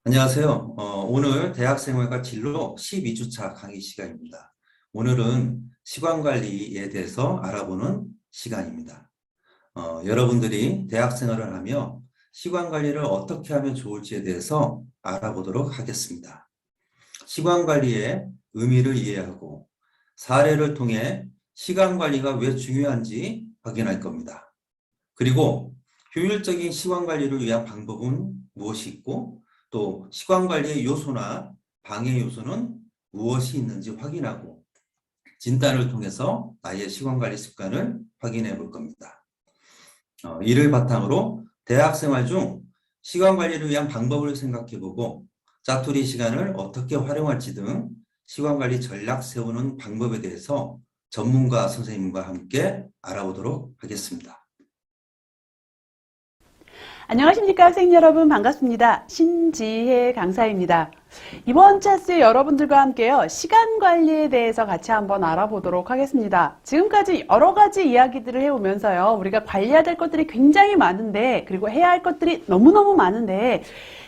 안녕하세요. 오늘 대학생활과 진로 12주차 강의 시간입니다. 오늘은 시간관리에 대해서 알아보는 시간입니다. 여러분들이 대학생활을 하며 시간관리를 어떻게 하면 좋을지에 대해서 알아보도록 하겠습니다. 시간관리의 의미를 이해하고 사례를 통해 시간관리가 왜 중요한지 확인할 겁니다. 그리고 효율적인 시간관리를 위한 방법은 무엇이 있고 또 시간관리의 요소나 방해 요소는 무엇이 있는지 확인하고 진단을 통해서 나의 시간관리 습관을 확인해 볼 겁니다. 이를 바탕으로 대학생활 중 시간관리를 위한 방법을 생각해 보고 짜투리 시간을 어떻게 활용할지 등 시간관리 전략 세우는 방법에 대해서 전문가 선생님과 함께 알아보도록 하겠습니다. 안녕하십니까 학생 여러분, 반갑습니다. 신지혜 강사입니다. 이번 차수에 여러분들과 함께요, 시간 관리에 대해서 같이 한번 알아보도록 하겠습니다. 지금까지 여러 가지 이야기들을 해오면서요, 우리가 관리해야 될 것들이 굉장히 많은데, 그리고 해야 할 것들이 너무너무 많은데,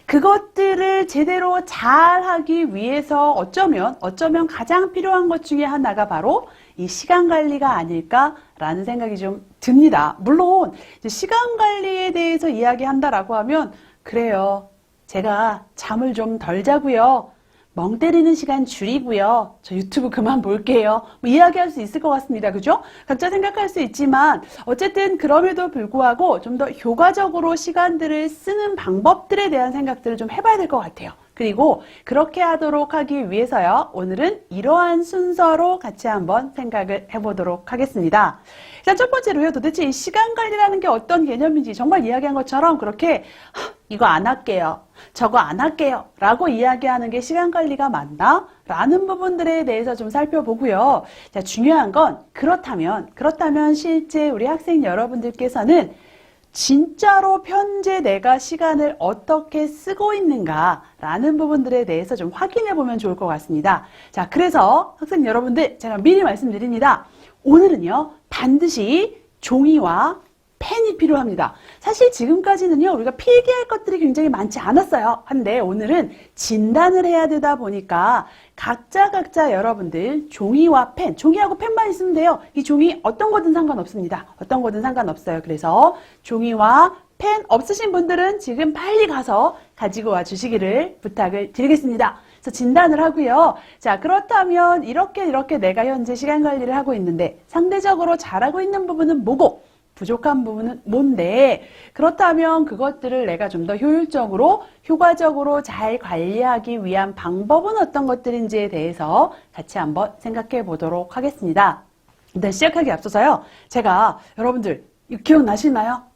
그것들을 제대로 잘 하기 위해서 어쩌면 가장 필요한 것 중에 하나가 바로 이 시간 관리가 아닐까라는 생각이 좀 듭니다. 물론 시간 관리에 대해서 이야기한다라고 하면, 그래요, 제가 잠을 좀 덜 자고요, 멍 때리는 시간 줄이고요, 저 유튜브 그만 볼게요, 뭐 이야기할 수 있을 것 같습니다. 그죠? 각자 생각할 수 있지만 어쨌든 그럼에도 불구하고 좀 더 효과적으로 시간들을 쓰는 방법들에 대한 생각들을 좀 해봐야 될 것 같아요. 그리고 그렇게 하도록 하기 위해서요, 오늘은 이러한 순서로 같이 한번 생각을 해보도록 하겠습니다. 자, 첫 번째로요, 도대체 이 시간 관리라는 게 어떤 개념인지 정말 이야기한 것처럼 그렇게 이거 안 할게요, 저거 안 할게요 라고 이야기하는 게 시간 관리가 맞나? 라는 부분들에 대해서 좀 살펴보고요. 자, 중요한 건 그렇다면 실제 우리 학생 여러분들께서는 진짜로 현재 내가 시간을 어떻게 쓰고 있는가 라는 부분들에 대해서 좀 확인해 보면 좋을 것 같습니다. 자, 그래서 학생 여러분들, 제가 미리 말씀드립니다. 오늘은요, 반드시 종이와 펜이 필요합니다. 사실 지금까지는요, 우리가 필기할 것들이 굉장히 많지 않았어요. 한데 오늘은 진단을 해야 되다 보니까 각자 여러분들 종이와 펜, 종이하고 펜만 있으면 돼요. 이 종이 어떤 거든 상관없습니다. 어떤 거든 상관없어요. 그래서 종이와 펜 없으신 분들은 지금 빨리 가서 가지고 와 주시기를 부탁을 드리겠습니다. 그래서 진단을 하고요. 자, 그렇다면 이렇게 내가 현재 시간 관리를 하고 있는데 상대적으로 잘하고 있는 부분은 뭐고 부족한 부분은 뭔데, 그렇다면 그것들을 내가 좀 더 효율적으로 효과적으로 잘 관리하기 위한 방법은 어떤 것들인지에 대해서 같이 한번 생각해 보도록 하겠습니다. 일단 시작하기 앞서서요, 제가 여러분들 기억나시나요?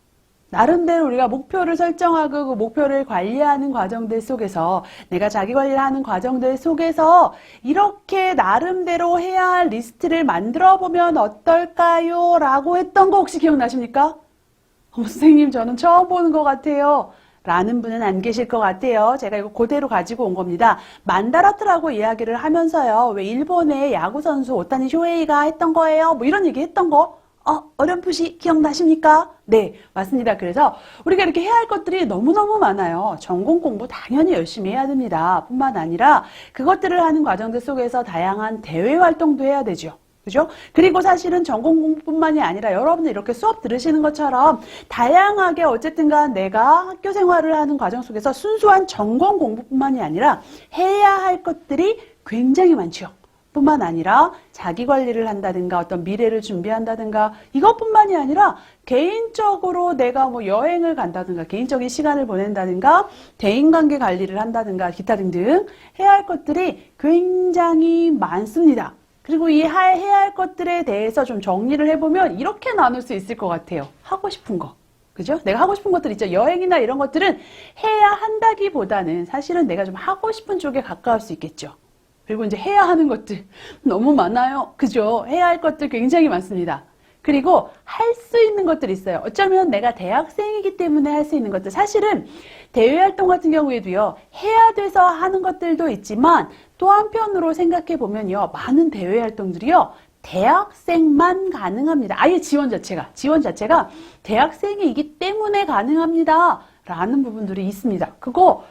나름대로 우리가 목표를 설정하고 그 목표를 관리하는 과정들 속에서, 내가 자기 관리를 하는 과정들 속에서 이렇게 나름대로 해야 할 리스트를 만들어 보면 어떨까요? 라고 했던 거 혹시 기억나십니까? 선생님, 저는 처음 보는 것 같아요 라는 분은 안 계실 것 같아요. 제가 이거 그대로 가지고 온 겁니다. 만다라트라고 이야기를 하면서요, 왜 일본의 야구선수 오타니 쇼헤이가 했던 거예요, 뭐 이런 얘기 했던 거 어렴풋이 기억나십니까? 네, 맞습니다. 그래서 우리가 이렇게 해야 할 것들이 너무너무 많아요. 전공 공부 당연히 열심히 해야 됩니다. 뿐만 아니라 그것들을 하는 과정들 속에서 다양한 대외 활동도 해야 되죠. 그죠? 그리고 사실은 전공 공부뿐만이 아니라 여러분들 이렇게 수업 들으시는 것처럼 다양하게 어쨌든 간 내가 학교 생활을 하는 과정 속에서 순수한 전공 공부뿐만이 아니라 해야 할 것들이 굉장히 많죠. 뿐만 아니라 자기 관리를 한다든가 어떤 미래를 준비한다든가 이것뿐만이 아니라 개인적으로 내가 뭐 여행을 간다든가 개인적인 시간을 보낸다든가 대인관계 관리를 한다든가 기타 등등 해야 할 것들이 굉장히 많습니다. 그리고 이 해야 할 것들에 대해서 좀 정리를 해보면 이렇게 나눌 수 있을 것 같아요. 하고 싶은 거. 그죠? 내가 하고 싶은 것들 있죠. 여행이나 이런 것들은 해야 한다기보다는 사실은 내가 좀 하고 싶은 쪽에 가까울 수 있겠죠. 그리고 이제 해야 하는 것들 너무 많아요. 그죠? 해야 할 것들 굉장히 많습니다. 그리고 할 수 있는 것들이 있어요. 어쩌면 내가 대학생이기 때문에 할 수 있는 것들, 사실은 대외활동 같은 경우에도요, 해야 돼서 하는 것들도 있지만 또 한편으로 생각해 보면요, 많은 대외활동들이요, 대학생만 가능합니다. 아예 지원 자체가 대학생이기 때문에 가능합니다 라는 부분들이 있습니다. 그거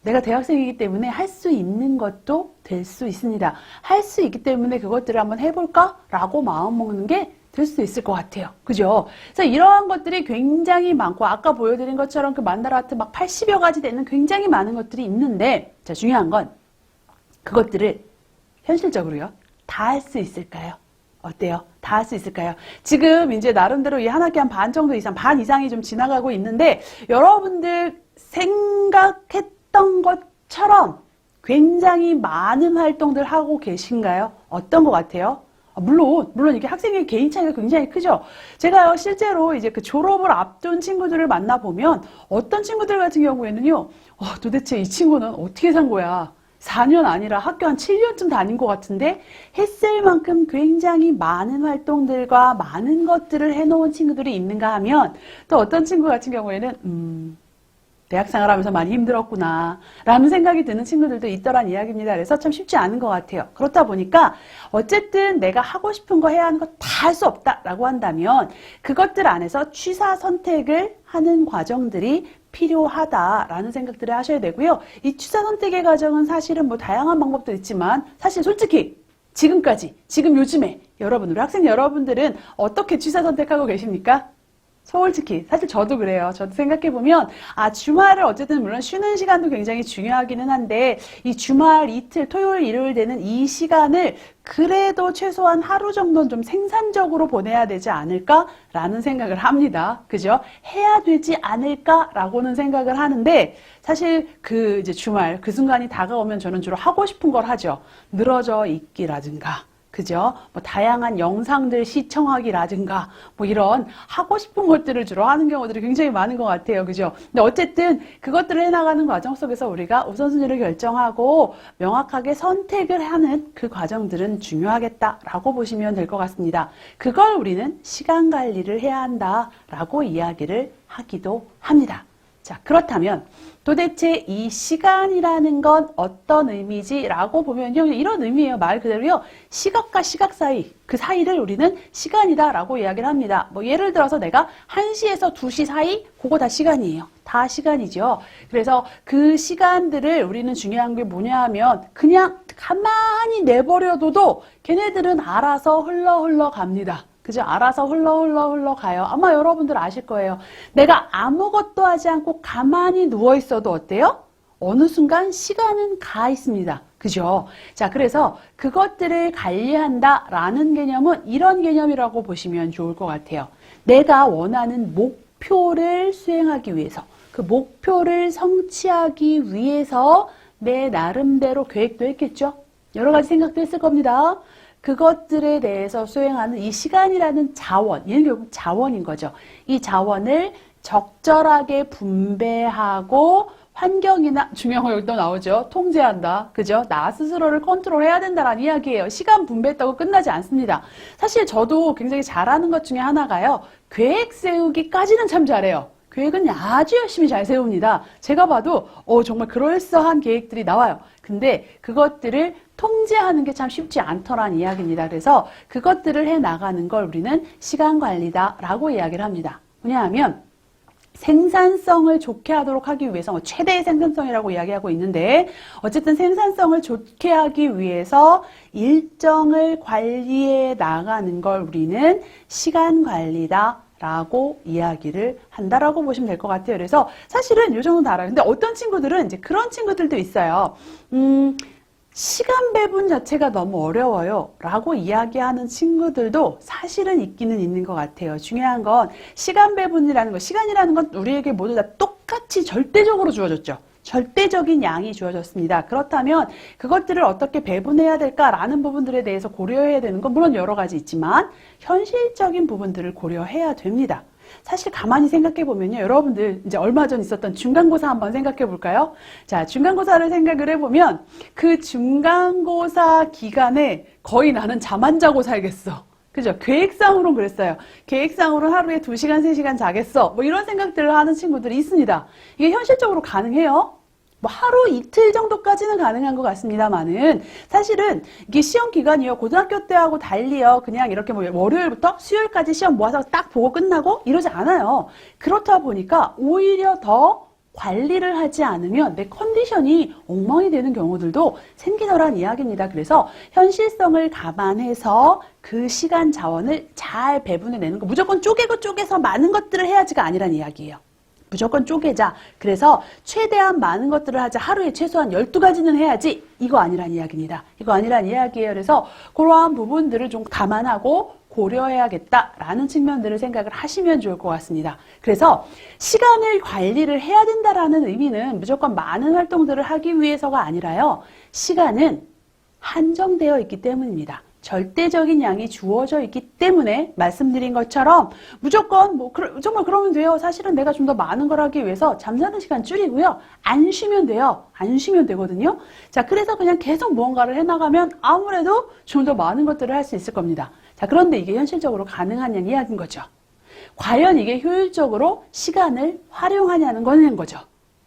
내가 대학생이기 때문에 할 수 있는 것도 될 수 있습니다. 할 수 있기 때문에 그것들을 한번 해볼까? 라고 마음먹는 게 될 수 있을 것 같아요. 그죠? 그래서 이러한 것들이 굉장히 많고, 아까 보여드린 것처럼 그 만다라 아트 막 80여 가지 되는 굉장히 많은 것들이 있는데, 자, 중요한 건 그것들을 현실적으로요, 다 할 수 있을까요? 어때요? 다 할 수 있을까요? 지금 이제 나름대로 이 한 학기 한 반 정도 이상, 반 이상이 좀 지나가고 있는데, 여러분들 생각했던 것처럼 굉장히 많은 활동들 하고 계신가요? 어떤 것 같아요? 물론 이게 학생의 개인 차이가 굉장히 크죠. 제가요, 실제로 이제 그 졸업을 앞둔 친구들을 만나보면 어떤 친구들 같은 경우에는요, 도대체 이 친구는 어떻게 산 거야? 4년 아니라 학교 한 7년쯤 다닌 것 같은데 했을 만큼 굉장히 많은 활동들과 많은 것들을 해놓은 친구들이 있는가 하면 또 어떤 친구 같은 경우에는 대학 생활하면서 많이 힘들었구나 라는 생각이 드는 친구들도 있더란 이야기입니다. 그래서 참 쉽지 않은 것 같아요. 그렇다 보니까 어쨌든 내가 하고 싶은 거 해야 하는 거 다 할 수 없다라고 한다면 그것들 안에서 취사 선택을 하는 과정들이 필요하다라는 생각들을 하셔야 되고요. 이 취사 선택의 과정은 사실은 뭐 다양한 방법도 있지만 사실 솔직히 지금까지, 지금 요즘에 여러분, 우리 학생 여러분들은 어떻게 취사 선택하고 계십니까? 솔직히 사실 저도 그래요. 저도 생각해보면 주말을 어쨌든 물론 쉬는 시간도 굉장히 중요하기는 한데 이 주말 이틀 토요일 일요일 되는 이 시간을 그래도 최소한 하루 정도는 좀 생산적으로 보내야 되지 않을까라는 생각을 합니다. 그죠? 해야 되지 않을까라고는 생각을 하는데 사실 그 이제 주말 그 순간이 다가오면 저는 주로 하고 싶은 걸 하죠. 늘어져 있기라든가 그죠? 뭐 다양한 영상들 시청하기라든가 뭐 이런 하고 싶은 것들을 주로 하는 경우들이 굉장히 많은 것 같아요. 그죠? 근데 어쨌든 그것들을 해나가는 과정 속에서 우리가 우선순위를 결정하고 명확하게 선택을 하는 그 과정들은 중요하겠다라고 보시면 될 것 같습니다. 그걸 우리는 시간 관리를 해야 한다라고 이야기를 하기도 합니다. 자, 그렇다면 도대체 이 시간이라는 건 어떤 의미지? 라고 보면요. 이런 의미예요. 말 그대로요. 시각과 시각 사이, 그 사이를 우리는 시간이다 라고 이야기를 합니다. 뭐 예를 들어서 내가 1시에서 2시 사이, 그거 다 시간이에요. 다 시간이죠. 그래서 그 시간들을 우리는 중요한 게 뭐냐 하면 그냥 가만히 내버려둬도 걔네들은 알아서 흘러 갑니다. 그죠? 알아서 흘러 가요. 아마 여러분들 아실 거예요. 내가 아무것도 하지 않고 가만히 누워 있어도 어때요? 어느 순간 시간은 가 있습니다. 그죠? 자, 그래서 그것들을 관리한다라는 개념은 이런 개념이라고 보시면 좋을 것 같아요. 내가 원하는 목표를 수행하기 위해서, 그 목표를 성취하기 위해서 내 나름대로 계획도 했겠죠? 여러 가지 생각도 했을 겁니다. 그것들에 대해서 수행하는 이 시간이라는 자원, 얘는 결국 자원인 거죠. 이 자원을 적절하게 분배하고 환경이나 중요한 거 여기 또 나오죠. 통제한다. 그죠? 나 스스로를 컨트롤해야 된다라는 이야기예요. 시간 분배했다고 끝나지 않습니다. 사실 저도 굉장히 잘하는 것 중에 하나가요. 계획 세우기까지는 참 잘해요. 계획은 아주 열심히 잘 세웁니다. 제가 봐도 정말 그럴싸한 계획들이 나와요. 근데 그것들을 통제하는 게 참 쉽지 않더란 이야기입니다. 그래서 그것들을 해나가는 걸 우리는 시간관리다라고 이야기를 합니다. 뭐냐 하면 생산성을 좋게 하도록 하기 위해서 최대의 생산성이라고 이야기하고 있는데 어쨌든 생산성을 좋게 하기 위해서 일정을 관리해 나가는 걸 우리는 시간관리다 라고 이야기를 한다라고 보시면 될 것 같아요. 그래서 사실은 이 정도는 알아요. 근데 어떤 친구들은 이제 그런 친구들도 있어요. 시간 배분 자체가 너무 어려워요 라고 이야기하는 친구들도 사실은 있기는 있는 것 같아요. 중요한 건 시간 배분이라는 거, 시간이라는 건 우리에게 모두 다 똑같이 절대적으로 주어졌죠. 절대적인 양이 주어졌습니다. 그렇다면 그것들을 어떻게 배분해야 될까라는 부분들에 대해서 고려해야 되는 건 물론 여러 가지 있지만 현실적인 부분들을 고려해야 됩니다. 사실 가만히 생각해 보면요. 여러분들 이제 얼마 전 있었던 중간고사 한번 생각해 볼까요? 자, 중간고사를 생각을 해보면 그 중간고사 기간에 거의 나는 잠 안 자고 살겠어. 그죠? 계획상으로는 그랬어요. 계획상으로는 하루에 2시간, 3시간 자겠어. 뭐 이런 생각들을 하는 친구들이 있습니다. 이게 현실적으로 가능해요? 뭐 하루 이틀 정도까지는 가능한 것 같습니다만은 사실은 이게 시험 기간이요. 고등학교 때하고 달리요. 그냥 이렇게 뭐 월요일부터 수요일까지 시험 모아서 딱 보고 끝나고 이러지 않아요. 그렇다 보니까 오히려 더 관리를 하지 않으면 내 컨디션이 엉망이 되는 경우들도 생기더란 이야기입니다. 그래서 현실성을 감안해서 그 시간 자원을 잘 배분해내는 거, 무조건 쪼개서 많은 것들을 해야지가 아니란 이야기예요. 무조건 쪼개자. 그래서 최대한 많은 것들을 하자. 하루에 최소한 12가지는 해야지. 이거 아니란 이야기입니다. 이거 아니란 이야기예요. 그래서 그러한 부분들을 좀 감안하고 고려해야겠다라는 측면들을 생각을 하시면 좋을 것 같습니다. 그래서 시간을 관리를 해야 된다라는 의미는 무조건 많은 활동들을 하기 위해서가 아니라요. 시간은 한정되어 있기 때문입니다. 절대적인 양이 주어져 있기 때문에 말씀드린 것처럼 무조건 정말 그러면 돼요. 사실은 내가 좀 더 많은 걸 하기 위해서 잠자는 시간 줄이고요. 안 쉬면 돼요. 안 쉬면 되거든요. 자, 그래서 그냥 계속 무언가를 해나가면 아무래도 좀 더 많은 것들을 할 수 있을 겁니다. 자, 그런데 이게 현실적으로 가능하냐는 이야기인 거죠. 과연 이게 효율적으로 시간을 활용하냐는 거죠.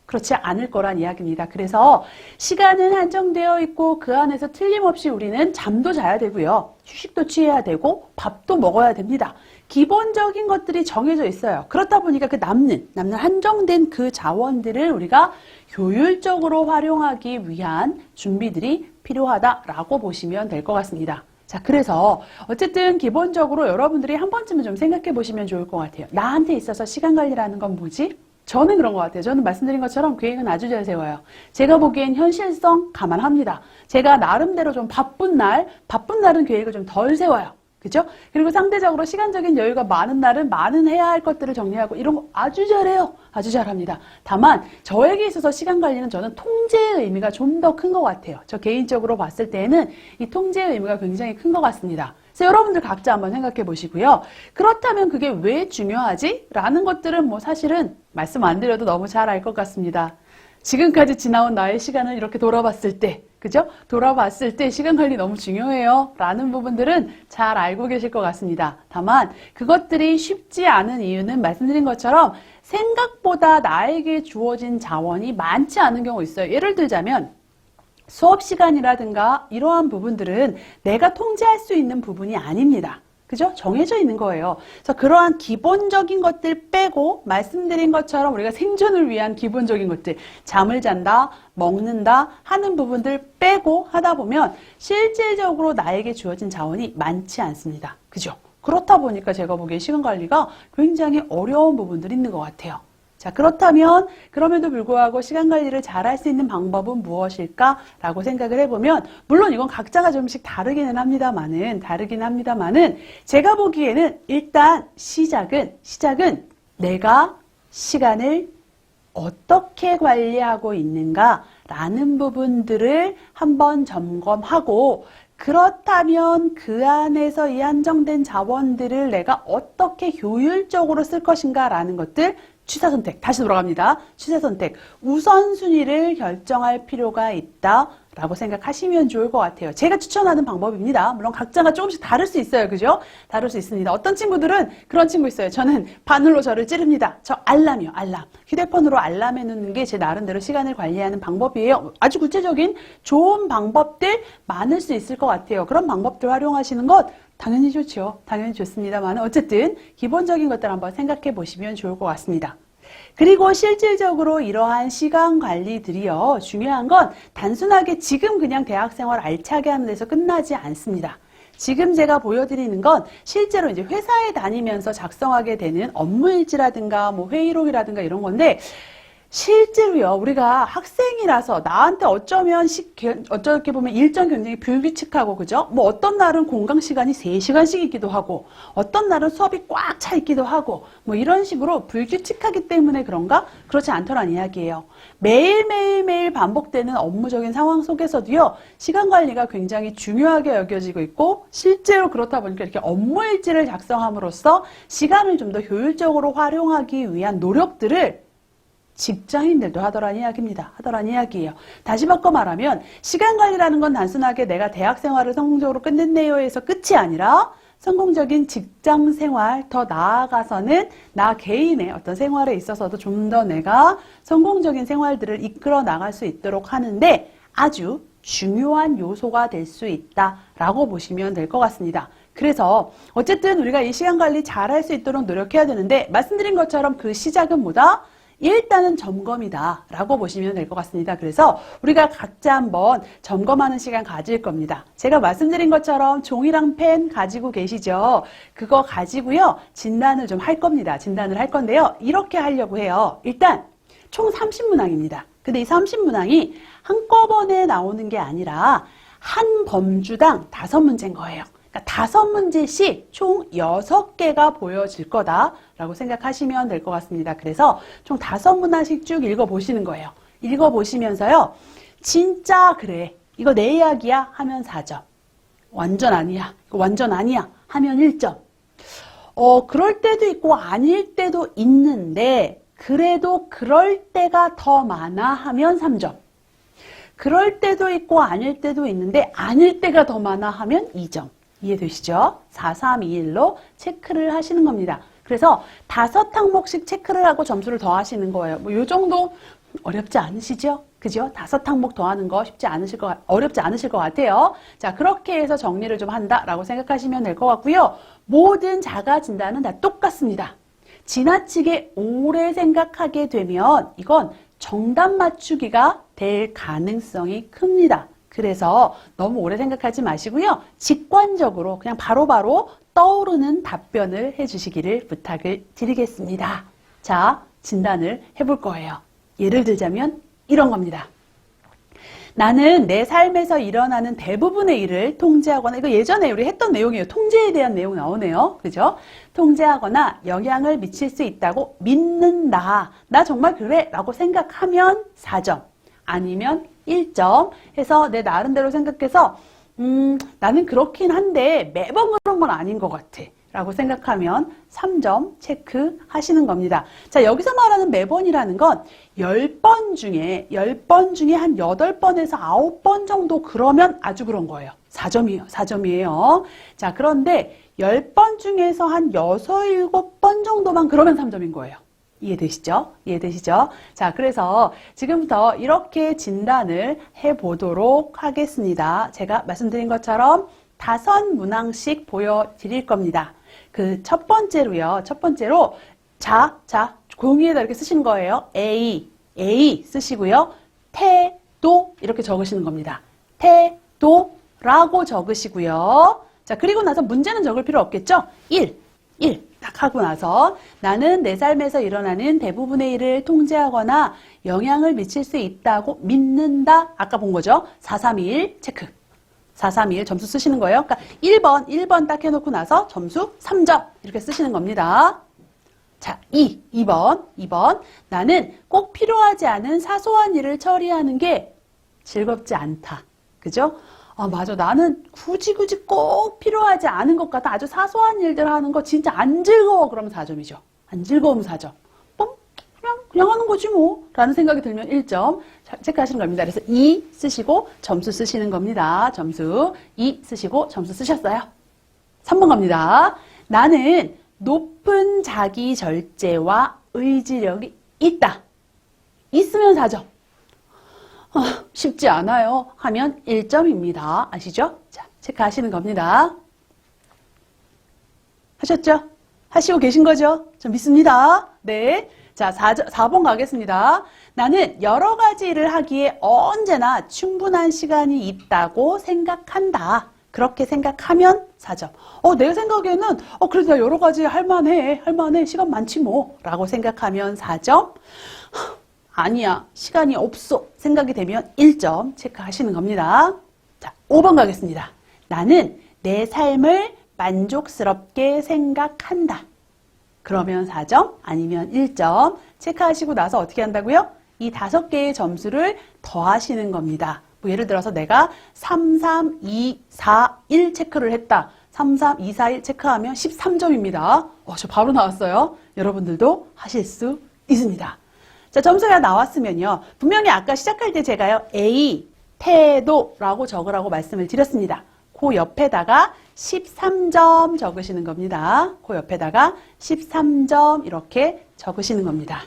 그렇지 않을 거란 이야기입니다. 그래서 시간은 한정되어 있고 그 안에서 틀림없이 우리는 잠도 자야 되고요. 휴식도 취해야 되고 밥도 먹어야 됩니다. 기본적인 것들이 정해져 있어요. 그렇다 보니까 그 남는 한정된 그 자원들을 우리가 효율적으로 활용하기 위한 준비들이 필요하다라고 보시면 될 것 같습니다. 자, 그래서 어쨌든 기본적으로 여러분들이 한 번쯤은 좀 생각해 보시면 좋을 것 같아요. 나한테 있어서 시간 관리라는 건 뭐지? 저는 그런 것 같아요. 저는 말씀드린 것처럼 계획은 아주 잘 세워요. 제가 보기엔 현실성 감안합니다. 제가 나름대로 좀 바쁜 날은 계획을 좀 덜 세워요. 그죠? 그리고 상대적으로 시간적인 여유가 많은 날은 많은 해야 할 것들을 정리하고 이런 거 아주 잘해요. 아주 잘합니다. 다만 저에게 있어서 시간 관리는 저는 통제의 의미가 좀 더 큰 것 같아요. 저 개인적으로 봤을 때는 이 통제의 의미가 굉장히 큰 것 같습니다. 그래서 여러분들 각자 한번 생각해 보시고요. 그렇다면 그게 왜 중요하지? 라는 것들은 뭐 사실은 말씀 안 드려도 너무 잘 알 것 같습니다. 지금까지 지나온 나의 시간을 이렇게 돌아봤을 때, 그죠? 돌아봤을 때 시간 관리 너무 중요해요. 라는 부분들은 잘 알고 계실 것 같습니다. 다만 그것들이 쉽지 않은 이유는 말씀드린 것처럼 생각보다 나에게 주어진 자원이 많지 않은 경우 있어요. 예를 들자면 수업 시간이라든가 이러한 부분들은 내가 통제할 수 있는 부분이 아닙니다. 그죠? 정해져 있는 거예요. 그래서 그러한 기본적인 것들 빼고 말씀드린 것처럼 우리가 생존을 위한 기본적인 것들, 잠을 잔다, 먹는다 하는 부분들 빼고 하다 보면 실질적으로 나에게 주어진 자원이 많지 않습니다. 그죠? 그렇다 보니까 제가 보기에 시간 관리가 굉장히 어려운 부분들이 있는 것 같아요. 자, 그렇다면 그럼에도 불구하고 시간 관리를 잘 할 수 있는 방법은 무엇일까라고 생각을 해보면 물론 이건 각자가 조금씩 다르긴 합니다만은 제가 보기에는 일단 시작은 내가 시간을 어떻게 관리하고 있는가라는 부분들을 한번 점검하고 그렇다면 그 안에서 이 한정된 자원들을 내가 어떻게 효율적으로 쓸 것인가라는 것들 취사선택, 다시 돌아갑니다. 취사선택, 우선순위를 결정할 필요가 있다라고 생각하시면 좋을 것 같아요. 제가 추천하는 방법입니다. 물론 각자가 조금씩 다를 수 있어요. 그죠? 다를 수 있습니다. 어떤 친구들은 그런 친구 있어요. 저는 바늘로 저를 찌릅니다. 저 알람이요, 알람. 휴대폰으로 알람해 놓는 게 제 나름대로 시간을 관리하는 방법이에요. 아주 구체적인 좋은 방법들 많을 수 있을 것 같아요. 그런 방법들 활용하시는 것 당연히 좋죠. 당연히 좋습니다만 어쨌든 기본적인 것들 한번 생각해 보시면 좋을 것 같습니다. 그리고 실질적으로 이러한 시간 관리들이요. 중요한 건 단순하게 지금 그냥 대학생활 알차게 하는 데서 끝나지 않습니다. 지금 제가 보여드리는 건 실제로 이제 회사에 다니면서 작성하게 되는 업무일지라든가 뭐 회의록이라든가 이런 건데 실제로요, 우리가 학생이라서 나한테 어쩌게 보면 일정 굉장히 불규칙하고, 그죠? 뭐 어떤 날은 공강 시간이 3시간씩 있기도 하고, 어떤 날은 수업이 꽉 차 있기도 하고, 뭐 이런 식으로 불규칙하기 때문에 그런가? 그렇지 않더란 이야기예요. 매일매일 반복되는 업무적인 상황 속에서도요, 시간 관리가 굉장히 중요하게 여겨지고 있고, 실제로 그렇다 보니까 이렇게 업무일지를 작성함으로써 시간을 좀 더 효율적으로 활용하기 위한 노력들을 직장인들도 하더란 이야기예요. 다시 바꿔 말하면 시간 관리라는 건 단순하게 내가 대학 생활을 성공적으로 끝냈네요 해서 끝이 아니라 성공적인 직장 생활, 더 나아가서는 나 개인의 어떤 생활에 있어서도 좀 더 내가 성공적인 생활들을 이끌어 나갈 수 있도록 하는데 아주 중요한 요소가 될 수 있다라고 보시면 될 것 같습니다. 그래서 어쨌든 우리가 이 시간 관리 잘 할 수 있도록 노력해야 되는데 말씀드린 것처럼 그 시작은 뭐다? 일단은 점검이다 라고 보시면 될 것 같습니다. 그래서 우리가 각자 한번 점검하는 시간 가질 겁니다. 제가 말씀드린 것처럼 종이랑 펜 가지고 계시죠? 그거 가지고요, 진단을 좀 할 겁니다. 진단을 할 건데요, 이렇게 하려고 해요. 일단 총 30문항입니다. 근데 이 30문항이 한꺼번에 나오는 게 아니라 한 범주당 5문제인 거예요. 그러니까 5문제씩 총 6개가 보여질 거다라고 생각하시면 될 것 같습니다. 그래서 총 5문항씩 쭉 읽어보시는 거예요. 읽어보시면서요, 진짜 그래, 이거 내 이야기야 하면 4점. 완전 아니야, 이거 완전 아니야 하면 1점. 그럴 때도 있고 아닐 때도 있는데 그래도 그럴 때가 더 많아 하면 3점. 그럴 때도 있고 아닐 때도 있는데 아닐 때가 더 많아 하면 2점. 이해되시죠? 4, 3, 2, 1로 체크를 하시는 겁니다. 그래서 5항목씩 체크를 하고 점수를 더하시는 거예요. 뭐 요 정도 어렵지 않으시죠? 그죠? 5항목 더하는 거 어렵지 않으실 것 같아요. 자, 그렇게 해서 정리를 좀 한다라고 생각하시면 될 것 같고요. 모든 자가 진단은 다 똑같습니다. 지나치게 오래 생각하게 되면 이건 정답 맞추기가 될 가능성이 큽니다. 그래서 너무 오래 생각하지 마시고요. 직관적으로 그냥 바로바로 떠오르는 답변을 해주시기를 부탁을 드리겠습니다. 자, 진단을 해볼 거예요. 예를 들자면 이런 겁니다. 나는 내 삶에서 일어나는 대부분의 일을 통제하거나, 이거 예전에 우리 했던 내용이에요. 통제에 대한 내용 나오네요. 그죠? 통제하거나 영향을 미칠 수 있다고 믿는다. 나 정말 그래? 라고 생각하면 4점. 아니면 1점 해서 내 나름대로 생각해서 나는 그렇긴 한데 매번 그런 건 아닌 것 같아 라고 생각하면 3점 체크하시는 겁니다. 자, 여기서 말하는 매번이라는 건 10번 중에 한 8번에서 9번 정도 그러면 아주 그런 거예요. 4점이에요. 4점이에요. 자, 그런데 10번 중에서 한 6, 7번 정도만 그러면 3점인 거예요. 이해되시죠? 이해되시죠? 자, 그래서 지금부터 이렇게 진단을 해보도록 하겠습니다. 제가 말씀드린 것처럼 5문항씩 보여드릴 겁니다. 그 첫 번째로요. 첫 번째로 자, 종이에다 이렇게 쓰시는 거예요. A 쓰시고요. 태도 이렇게 적으시는 겁니다. 태도라고 적으시고요. 자, 그리고 나서 문제는 적을 필요 없겠죠? 1 딱 하고 나서 나는 내 삶에서 일어나는 대부분의 일을 통제하거나 영향을 미칠 수 있다고 믿는다. 아까 본 거죠? 4, 3, 2, 1 체크. 4, 3, 2, 1 점수 쓰시는 거예요. 그러니까 1번 딱 해놓고 나서 점수 3점 이렇게 쓰시는 겁니다. 자, 2번. 나는 꼭 필요하지 않은 사소한 일을 처리하는 게 즐겁지 않다. 그죠? 아, 맞아. 나는 굳이 꼭 필요하지 않은 것 같아. 아주 사소한 일들 하는 거 진짜 안 즐거워. 그러면 4점이죠. 안 즐거우면 4점. 그냥 하는 거지 뭐. 라는 생각이 들면 1점 체크하시는 겁니다. 그래서 2 쓰시고 점수 쓰시는 겁니다. 점수 2 쓰시고 점수 쓰셨어요. 3번 갑니다. 나는 높은 자기 절제와 의지력이 있다. 있으면 4점. 쉽지 않아요. 하면 1점입니다. 아시죠? 자, 체크하시는 겁니다. 하셨죠? 하시고 계신 거죠? 저 믿습니다. 네. 자, 4번 가겠습니다. 나는 여러 가지 일을 하기에 언제나 충분한 시간이 있다고 생각한다. 그렇게 생각하면 4점. 내 생각에는, 그래도 나 여러 가지 할만해. 시간 많지 뭐. 라고 생각하면 4점. 아니야, 시간이 없어 생각이 되면 1점 체크하시는 겁니다. 자, 5번 가겠습니다. 나는 내 삶을 만족스럽게 생각한다. 그러면 4점 아니면 1점 체크하시고 나서 어떻게 한다고요? 이 5개의 점수를 더하시는 겁니다. 뭐 예를 들어서 내가 3, 3, 2, 4, 1 체크를 했다. 3, 3, 2, 4, 1 체크하면 13점입니다. 저 바로 나왔어요. 여러분들도 하실 수 있습니다. 자, 점수가 나왔으면요. 분명히 아까 시작할 때 제가요. A, 태도라고 적으라고 말씀을 드렸습니다. 그 옆에다가 13점 적으시는 겁니다. 그 옆에다가 13점 이렇게 적으시는 겁니다.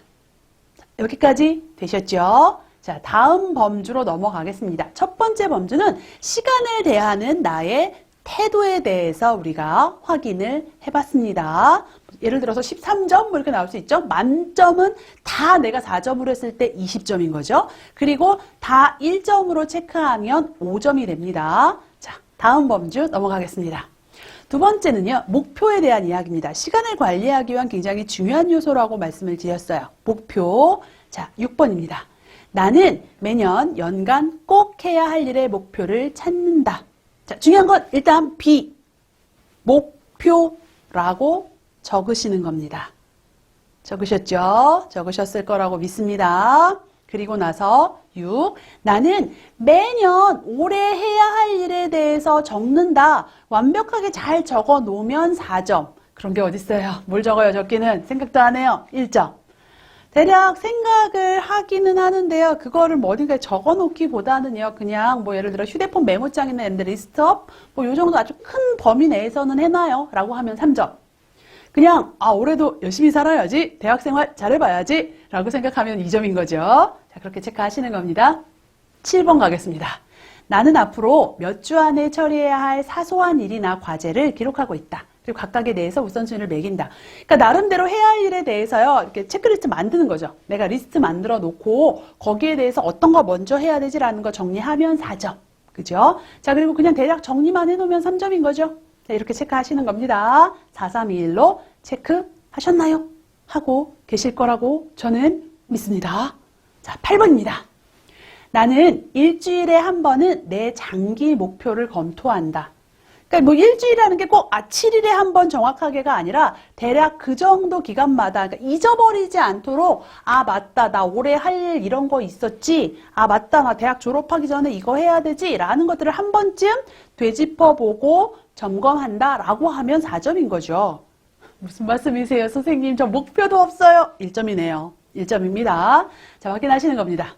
여기까지 되셨죠? 자, 다음 범주로 넘어가겠습니다. 첫 번째 범주는 시간을 대하는 나의 태도에 대해서 우리가 확인을 해봤습니다. 예를 들어서 13점 뭐 이렇게 나올 수 있죠. 만점은 다 내가 4점으로 했을 때 20점인 거죠. 그리고 다 1점으로 체크하면 5점이 됩니다. 자, 다음 범주 넘어가겠습니다. 두 번째는요, 목표에 대한 이야기입니다. 시간을 관리하기 위한 굉장히 중요한 요소라고 말씀을 드렸어요. 목표. 자, 6번입니다. 나는 매년 연간 꼭 해야 할 일의 목표를 찾는다. 자, 중요한 건 일단 B, 목표라고 적으시는 겁니다. 적으셨죠? 적으셨을 거라고 믿습니다. 그리고 나서 6. 나는 매년 올해 해야 할 일에 대해서 적는다. 완벽하게 잘 적어 놓으면 4점. 그런 게 어딨어요. 뭘 적어요, 적기는? 생각도 안 해요. 1점. 대략 생각을 하기는 하는데요. 그거를 뭐 어딘가에 적어 놓기보다는요. 그냥 뭐 예를 들어 휴대폰 메모장이나 엔드 리스트업 뭐 요 정도 아주 큰 범위 내에서는 해놔요. 라고 하면 3점. 그냥 올해도 열심히 살아야지. 대학생활 잘해봐야지. 라고 생각하면 2점인 거죠. 자, 그렇게 체크하시는 겁니다. 7번 가겠습니다. 나는 앞으로 몇 주 안에 처리해야 할 사소한 일이나 과제를 기록하고 있다. 그리고 각각에 대해서 우선순위를 매긴다. 그러니까 나름대로 해야 할 일에 대해서요. 이렇게 체크리스트 만드는 거죠. 내가 리스트 만들어 놓고 거기에 대해서 어떤 거 먼저 해야 되지라는 거 정리하면 4점. 그죠? 자, 그리고 그냥 대략 정리만 해놓으면 3점인 거죠. 자, 이렇게 체크하시는 겁니다. 4, 3, 2, 1로 체크하셨나요? 하고 계실 거라고 저는 믿습니다. 자, 8번입니다. 나는 일주일에 한 번은 내 장기 목표를 검토한다. 그러니까 뭐 일주일이라는 게 꼭 7일에 한 번 정확하게가 아니라 대략 그 정도 기간마다 그러니까 잊어버리지 않도록 맞다 나 올해 할 일 이런 거 있었지 맞다 나 대학 졸업하기 전에 이거 해야 되지 라는 것들을 한 번쯤 되짚어보고 점검한다 라고 하면 4점인 거죠. 무슨 말씀이세요 선생님? 저 목표도 없어요. 1점이네요. 1점입니다. 자, 확인하시는 겁니다.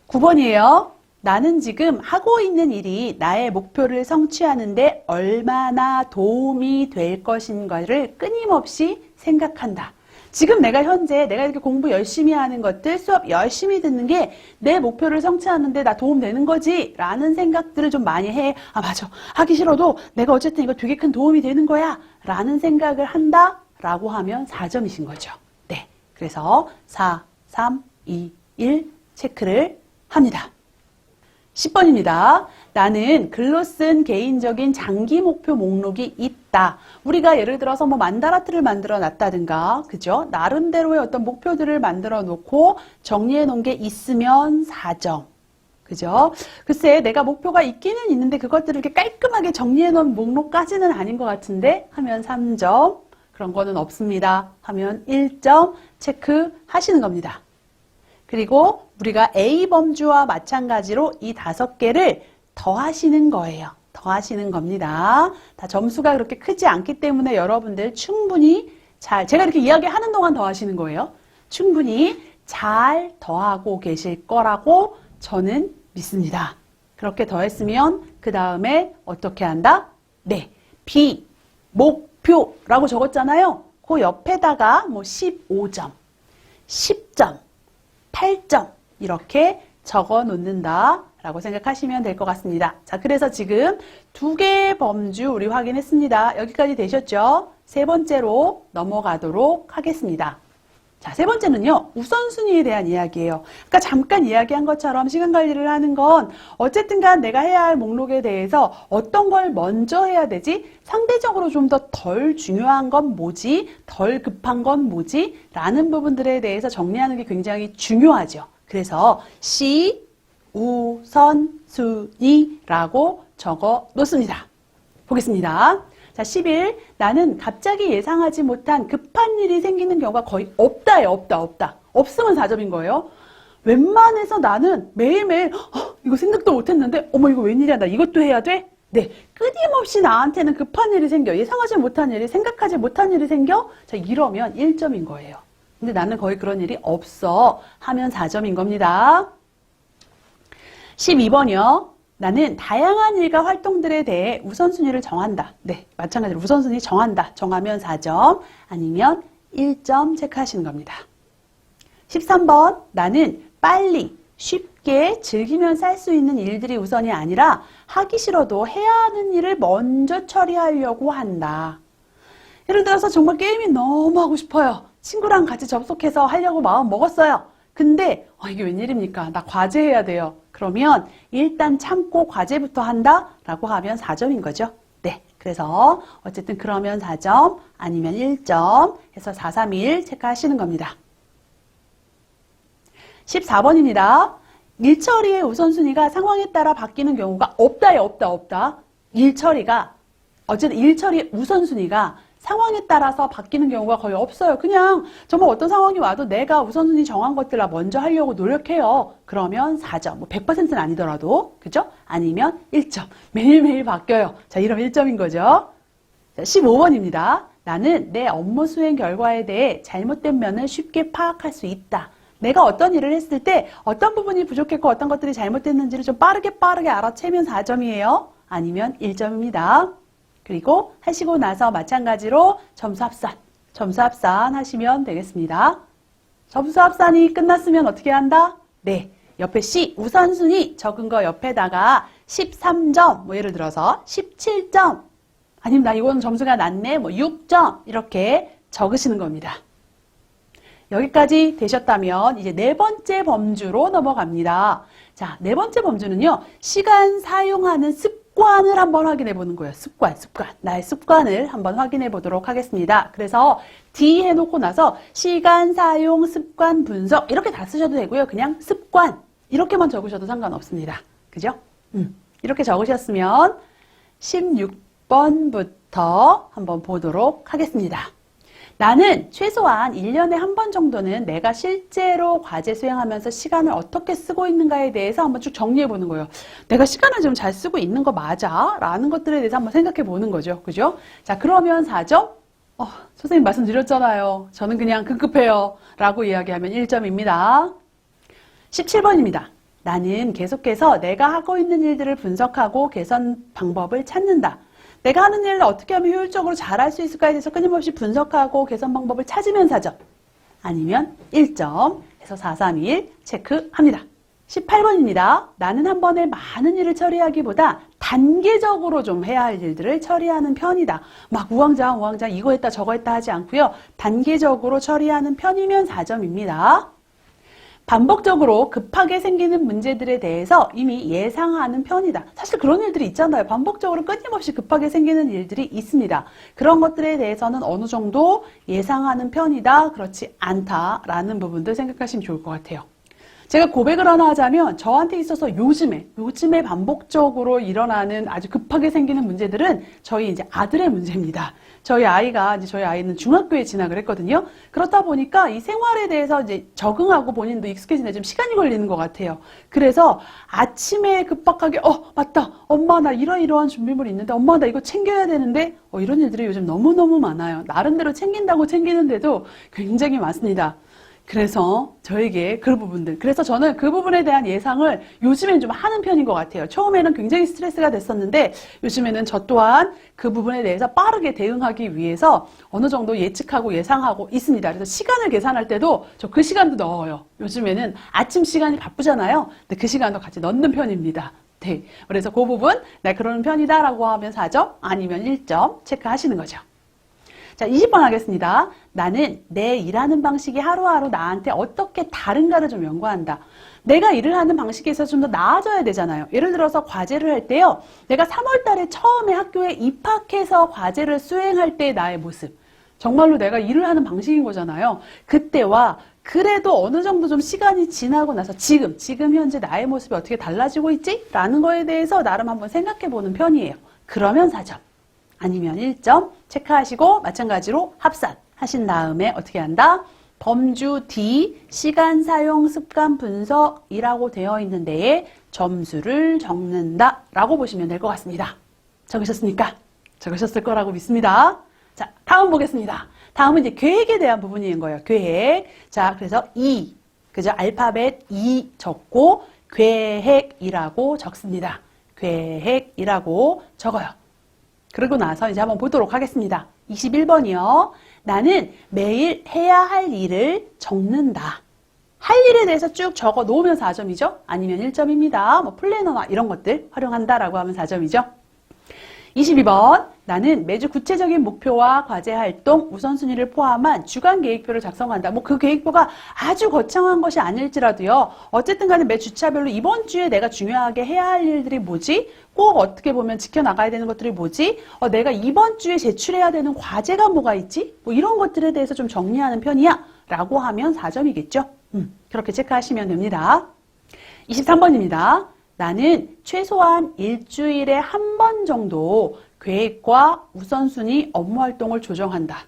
9번이에요. 나는 지금 하고 있는 일이 나의 목표를 성취하는데 얼마나 도움이 될 것인가를 끊임없이 생각한다. 지금 내가 현재 내가 이렇게 공부 열심히 하는 것들, 수업 열심히 듣는 게 내 목표를 성취하는데 나 도움 되는 거지 라는 생각들을 좀 많이 해. 맞아. 하기 싫어도 내가 어쨌든 이거 되게 큰 도움이 되는 거야 라는 생각을 한다 라고 하면 4점이신 거죠. 네. 그래서 4, 3, 2, 1 체크를 합니다. 10번입니다. 나는 글로 쓴 개인적인 장기 목표 목록이 있다. 우리가 예를 들어서 뭐 만다라트를 만들어 놨다든가, 그죠? 나름대로의 어떤 목표들을 만들어 놓고 정리해 놓은 게 있으면 4점. 그죠? 글쎄, 내가 목표가 있기는 있는데 그것들을 이렇게 깔끔하게 정리해 놓은 목록까지는 아닌 것 같은데 하면 3점. 그런 거는 없습니다. 하면 1점 체크하시는 겁니다. 그리고 우리가 A 범주와 마찬가지로 이 5개를 더하시는 거예요. 더하시는 겁니다. 다 점수가 그렇게 크지 않기 때문에 여러분들 충분히 제가 이렇게 이야기하는 동안 더하시는 거예요. 충분히 잘 더하고 계실 거라고 저는 믿습니다. 그렇게 더했으면 그 다음에 어떻게 한다? 네, B, 목표라고 적었잖아요. 그 옆에다가 뭐 15점, 10점, 8점 이렇게 적어 놓는다 라고 생각하시면 될 것 같습니다. 자, 그래서 지금 2개의 범주 우리 확인했습니다. 여기까지 되셨죠? 세 번째로 넘어가도록 하겠습니다. 자, 세 번째는요, 우선순위에 대한 이야기예요. 그러니까 잠깐 이야기한 것처럼 시간 관리를 하는 건 어쨌든 간 내가 해야 할 목록에 대해서 어떤 걸 먼저 해야 되지? 상대적으로 좀 더 덜 중요한 건 뭐지? 덜 급한 건 뭐지? 라는 부분들에 대해서 정리하는 게 굉장히 중요하죠. 그래서 C, 우선순위라고 적어 놓습니다. 보겠습니다. 자, 11. 나는 갑자기 예상하지 못한 급한 일이 생기는 경우가 거의 없다예요. 없다. 없으면 4점인 거예요. 웬만해서 나는 매일매일 이거 생각도 못했는데 어머 이거 웬일이야 나 이것도 해야 돼? 네, 끊임없이 나한테는 급한 일이 생겨. 예상하지 못한 일이 생각하지 못한 일이 생겨. 자, 이러면 1점인 거예요. 근데 나는 거의 그런 일이 없어 하면 4점인 겁니다. 12번이요. 나는 다양한 일과 활동들에 대해 우선순위를 정한다. 네, 마찬가지로 우선순위 정한다. 정하면 4점, 아니면 1점 체크하시는 겁니다. 13번, 나는 빨리, 쉽게 쉽게 즐기면서 할 수 있는 일들이 우선이 아니라 하기 싫어도 해야 하는 일을 먼저 처리하려고 한다. 예를 들어서 정말 게임이 너무 하고 싶어요. 친구랑 같이 접속해서 하려고 마음 먹었어요. 근데 이게 웬일입니까? 나 과제해야 돼요. 그러면 일단 참고 과제부터 한다? 라고 하면 4점인 거죠. 네, 그래서 어쨌든 그러면 4점 아니면 1점 해서 4, 3, 1 체크하시는 겁니다. 14번입니다. 일 처리의 우선순위가 상황에 따라 바뀌는 경우가 없다요. 없다. 일 처리가 어쨌든 일 처리의 우선순위가 상황에 따라서 바뀌는 경우가 거의 없어요. 그냥 정말 어떤 상황이 와도 내가 우선순위 정한 것들을 먼저 하려고 노력해요. 그러면 4점. 뭐 100%는 아니더라도. 그죠? 아니면 1점. 매일매일 바뀌어요. 자, 이러면 1점인 거죠. 자, 15번입니다. 나는 내 업무 수행 결과에 대해 잘못된 면을 쉽게 파악할 수 있다. 내가 어떤 일을 했을 때 어떤 부분이 부족했고 어떤 것들이 잘못됐는지를 좀 빠르게 알아채면 4점이에요. 아니면 1점입니다. 그리고 하시고 나서 마찬가지로 점수 합산 하시면 되겠습니다. 점수 합산이 끝났으면 어떻게 한다? 네, 옆에 C 우선순위 적은 거 옆에다가 13점, 뭐 예를 들어서 17점, 아니면 나 이거는 점수가 낮네, 뭐 6점 이렇게 적으시는 겁니다. 여기까지 되셨다면 이제 네 번째 범주로 넘어갑니다. 자, 네 번째 범주는요, 시간 사용하는 습관을 한번 확인해 보는 거예요. 습관. 나의 습관을 한번 확인해 보도록 하겠습니다. 그래서 D 해놓고 나서 시간 사용 습관 분석 이렇게 다 쓰셔도 되고요. 그냥 습관 이렇게만 적으셔도 상관없습니다. 그죠? 이렇게 적으셨으면 16번부터 한번 보도록 하겠습니다. 나는 최소한 1년에 한 번 정도는 내가 실제로 과제 수행하면서 시간을 어떻게 쓰고 있는가에 대해서 한번 쭉 정리해 보는 거예요. 내가 시간을 좀 잘 쓰고 있는 거 맞아? 라는 것들에 대해서 한번 생각해 보는 거죠. 그죠? 자, 그러면 4점? 선생님 말씀드렸잖아요. 저는 그냥 급급해요. 라고 이야기하면 1점입니다. 17번입니다. 나는 계속해서 내가 하고 있는 일들을 분석하고 개선 방법을 찾는다. 내가 하는 일을 어떻게 하면 효율적으로 잘할 수 있을까에 대해서 끊임없이 분석하고 개선 방법을 찾으면 4점. 아니면 1점 해서 4, 3, 1 체크합니다. 18번입니다. 나는 한 번에 많은 일을 처리하기보다 단계적으로 좀 해야 할 일들을 처리하는 편이다. 막 우왕좌왕 이거 했다 저거 했다 하지 않고요. 단계적으로 처리하는 편이면 4점입니다. 반복적으로 급하게 생기는 문제들에 대해서 이미 예상하는 편이다. 사실 그런 일들이 있잖아요. 반복적으로 끊임없이 급하게 생기는 일들이 있습니다. 그런 것들에 대해서는 어느 정도 예상하는 편이다. 그렇지 않다라는 부분들 생각하시면 좋을 것 같아요. 제가 고백을 하나 하자면 저한테 있어서 요즘에 반복적으로 일어나는 아주 급하게 생기는 문제들은 저희 이제 아들의 문제입니다. 저희 아이는 중학교에 진학을 했거든요. 그렇다 보니까 이 생활에 대해서 이제 적응하고 본인도 익숙해지는데 좀 시간이 걸리는 것 같아요. 그래서 아침에 급박하게 맞다. 엄마 나 이러이러한 준비물이 있는데 엄마 나 이거 챙겨야 되는데 이런 일들이 요즘 너무너무 많아요. 나름대로 챙긴다고 챙기는데도 굉장히 많습니다. 그래서 저에게 그래서 저는 그 부분에 대한 예상을 요즘엔 좀 하는 편인 것 같아요. 처음에는 굉장히 스트레스가 됐었는데 요즘에는 저 또한 그 부분에 대해서 빠르게 대응하기 위해서 어느 정도 예측하고 예상하고 있습니다. 그래서 시간을 계산할 때도 저 그 시간도 넣어요. 요즘에는 아침 시간이 바쁘잖아요. 근데 그 시간도 같이 넣는 편입니다. 네. 그래서 그 부분, 나 그러는 편이다라고 하면 4점, 아니면 1점 체크하시는 거죠. 자, 20번 하겠습니다. 나는 내 일하는 방식이 하루하루 나한테 어떻게 다른가를 좀 연구한다. 내가 일을 하는 방식에서 좀 더 나아져야 되잖아요. 예를 들어서 과제를 할 때요. 내가 3월 달에 처음에 학교에 입학해서 과제를 수행할 때 나의 모습. 정말로 내가 일을 하는 방식인 거잖아요. 그때와 그래도 어느 정도 좀 시간이 지나고 나서 지금 현재 나의 모습이 어떻게 달라지고 있지? 라는 거에 대해서 나름 한번 생각해 보는 편이에요. 그러면 4점. 아니면 1점 체크하시고 마찬가지로 합산하신 다음에 어떻게 한다? 범주 D 시간 사용 습관 분석이라고 되어 있는 데에 점수를 적는다 라고 보시면 될 것 같습니다. 적으셨습니까? 적으셨을 거라고 믿습니다. 자, 다음 보겠습니다. 다음은 이제 계획에 대한 부분인 거예요. 계획. 자, 그래서 E, 그죠? 알파벳 E 적고 계획이라고 적습니다. 계획이라고 적어요. 그러고 나서 이제 한번 보도록 하겠습니다. 21번이요. 나는 매일 해야 할 일을 적는다. 할 일에 대해서 쭉 적어 놓으면 4점이죠. 아니면 1점입니다. 뭐 플래너나 이런 것들 활용한다라고 하면 4점이죠. 22번. 나는 매주 구체적인 목표와 과제 활동, 우선순위를 포함한 주간 계획표를 작성한다. 뭐 그 계획표가 아주 거창한 것이 아닐지라도요. 어쨌든 간에 매 주차별로 이번 주에 내가 중요하게 해야 할 일들이 뭐지? 꼭 어떻게 보면 지켜나가야 되는 것들이 뭐지? 내가 이번 주에 제출해야 되는 과제가 뭐가 있지? 뭐 이런 것들에 대해서 좀 정리하는 편이야. 라고 하면 4점이겠죠. 그렇게 체크하시면 됩니다. 23번입니다. 나는 최소한 일주일에 한 번 정도 계획과 우선순위 업무 활동을 조정한다.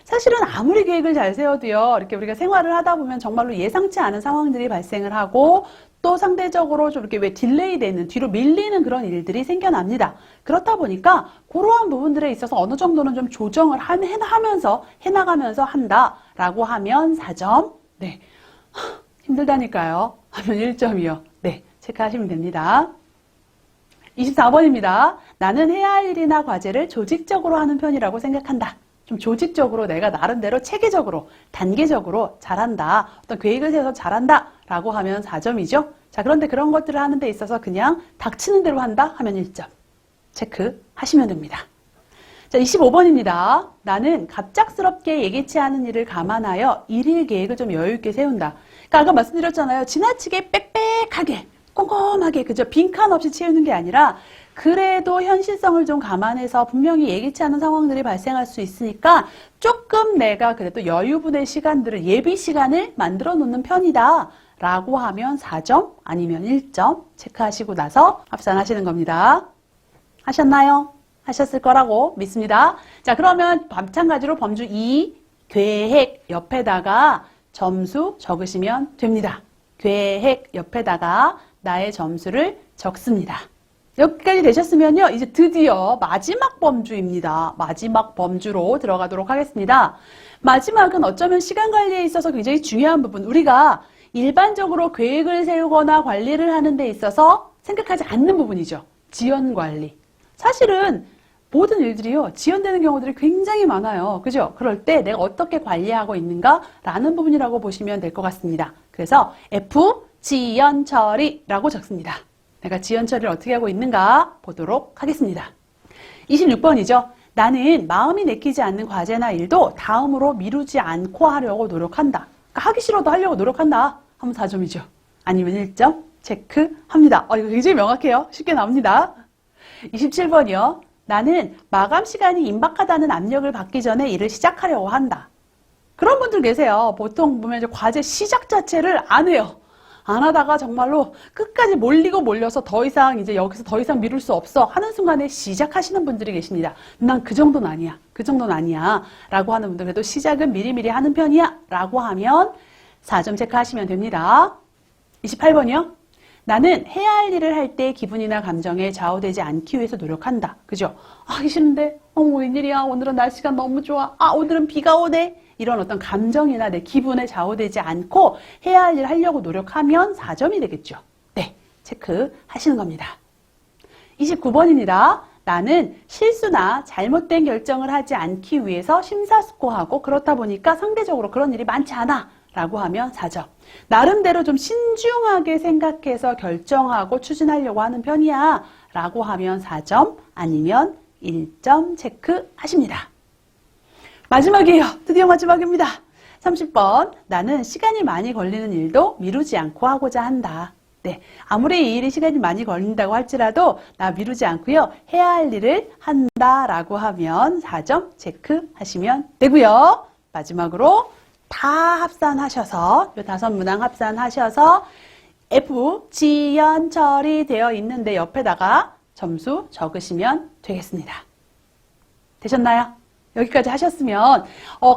사실은 아무리 계획을 잘 세워도요, 이렇게 우리가 생활을 하다 보면 정말로 예상치 않은 상황들이 발생을 하고 또 상대적으로 좀 이렇게 왜 딜레이 되는, 뒤로 밀리는 그런 일들이 생겨납니다. 그렇다 보니까 그러한 부분들에 있어서 어느 정도는 좀 조정을 해나가면서 한다라고 하면 4점. 네. 힘들다니까요. 하면 1점이요. 네. 체크하시면 됩니다. 24번입니다. 나는 해야 할 일이나 과제를 조직적으로 하는 편이라고 생각한다. 좀 조직적으로 내가 나름대로 체계적으로, 단계적으로 잘한다. 어떤 계획을 세워서 잘한다. 라고 하면 4점이죠. 자, 그런데 그런 것들을 하는 데 있어서 그냥 닥치는 대로 한다. 하면 1점. 체크하시면 됩니다. 자, 25번입니다. 나는 갑작스럽게 예기치 않은 일을 감안하여 일일 계획을 좀 여유 있게 세운다. 그러니까 아까 말씀드렸잖아요. 지나치게 빽빽하게, 꼼꼼하게, 그죠? 빈칸 없이 채우는 게 아니라 그래도 현실성을 좀 감안해서 분명히 예기치 않은 상황들이 발생할 수 있으니까 조금 내가 그래도 여유분의 시간들을, 예비 시간을 만들어 놓는 편이다. 라고 하면 4점 아니면 1점 체크하시고 나서 합산하시는 겁니다. 하셨나요? 하셨을 거라고 믿습니다. 자, 그러면 마찬가지로 범주 2, 계획 옆에다가 점수 적으시면 됩니다. 계획 옆에다가 나의 점수를 적습니다. 여기까지 되셨으면요, 이제 드디어 마지막 범주입니다. 마지막 범주로 들어가도록 하겠습니다. 마지막은 어쩌면 시간 관리에 있어서 굉장히 중요한 부분, 우리가 일반적으로 계획을 세우거나 관리를 하는 데 있어서 생각하지 않는 부분이죠. 지연 관리. 사실은 모든 일들이요, 지연되는 경우들이 굉장히 많아요. 그죠? 그럴 때 내가 어떻게 관리하고 있는가라는 부분이라고 보시면 될 것 같습니다. 그래서 F, 지연 처리라고 적습니다. 내가 지연 처리를 어떻게 하고 있는가 보도록 하겠습니다. 26번이죠. 나는 마음이 내키지 않는 과제나 일도 다음으로 미루지 않고 하려고 노력한다. 그러니까 하기 싫어도 하려고 노력한다. 하면 4점이죠. 아니면 1점 체크합니다. 이거 굉장히 명확해요. 쉽게 나옵니다. 27번이요. 나는 마감 시간이 임박하다는 압력을 받기 전에 일을 시작하려고 한다. 그런 분들 계세요. 보통 보면 이제 과제 시작 자체를 안 해요. 안 하다가 정말로 끝까지 몰려서 더 이상 이제 여기서 더 이상 미룰 수 없어 하는 순간에 시작하시는 분들이 계십니다. 난 그 정도는 아니야. 그 정도는 아니야. 라고 하는 분들, 그래도 시작은 미리미리 하는 편이야. 라고 하면 4점 체크하시면 됩니다. 28번이요. 나는 해야 할 일을 할 때 기분이나 감정에 좌우되지 않기 위해서 노력한다. 그죠? 하기 싫은데, 웬일이야. 오늘은 날씨가 너무 좋아. 오늘은 비가 오네. 이런 어떤 감정이나 내 기분에 좌우되지 않고 해야 할 일 하려고 노력하면 4점이 되겠죠. 네, 체크하시는 겁니다. 29번입니다. 나는 실수나 잘못된 결정을 하지 않기 위해서 심사숙고하고 그렇다 보니까 상대적으로 그런 일이 많지 않아. 라고 하면 4점. 나름대로 좀 신중하게 생각해서 결정하고 추진하려고 하는 편이야. 라고 하면 4점 아니면 1점 체크하십니다. 마지막이에요. 드디어 마지막입니다. 30번. 나는 시간이 많이 걸리는 일도 미루지 않고 하고자 한다. 네, 아무리 이 일이 시간이 많이 걸린다고 할지라도 나 미루지 않고요. 해야 할 일을 한다라고 하면 4점 체크하시면 되고요. 마지막으로 다 합산하셔서 이 5문항 합산하셔서 F, 지연 처리되어 있는데 옆에다가 점수 적으시면 되겠습니다. 되셨나요? 여기까지 하셨으면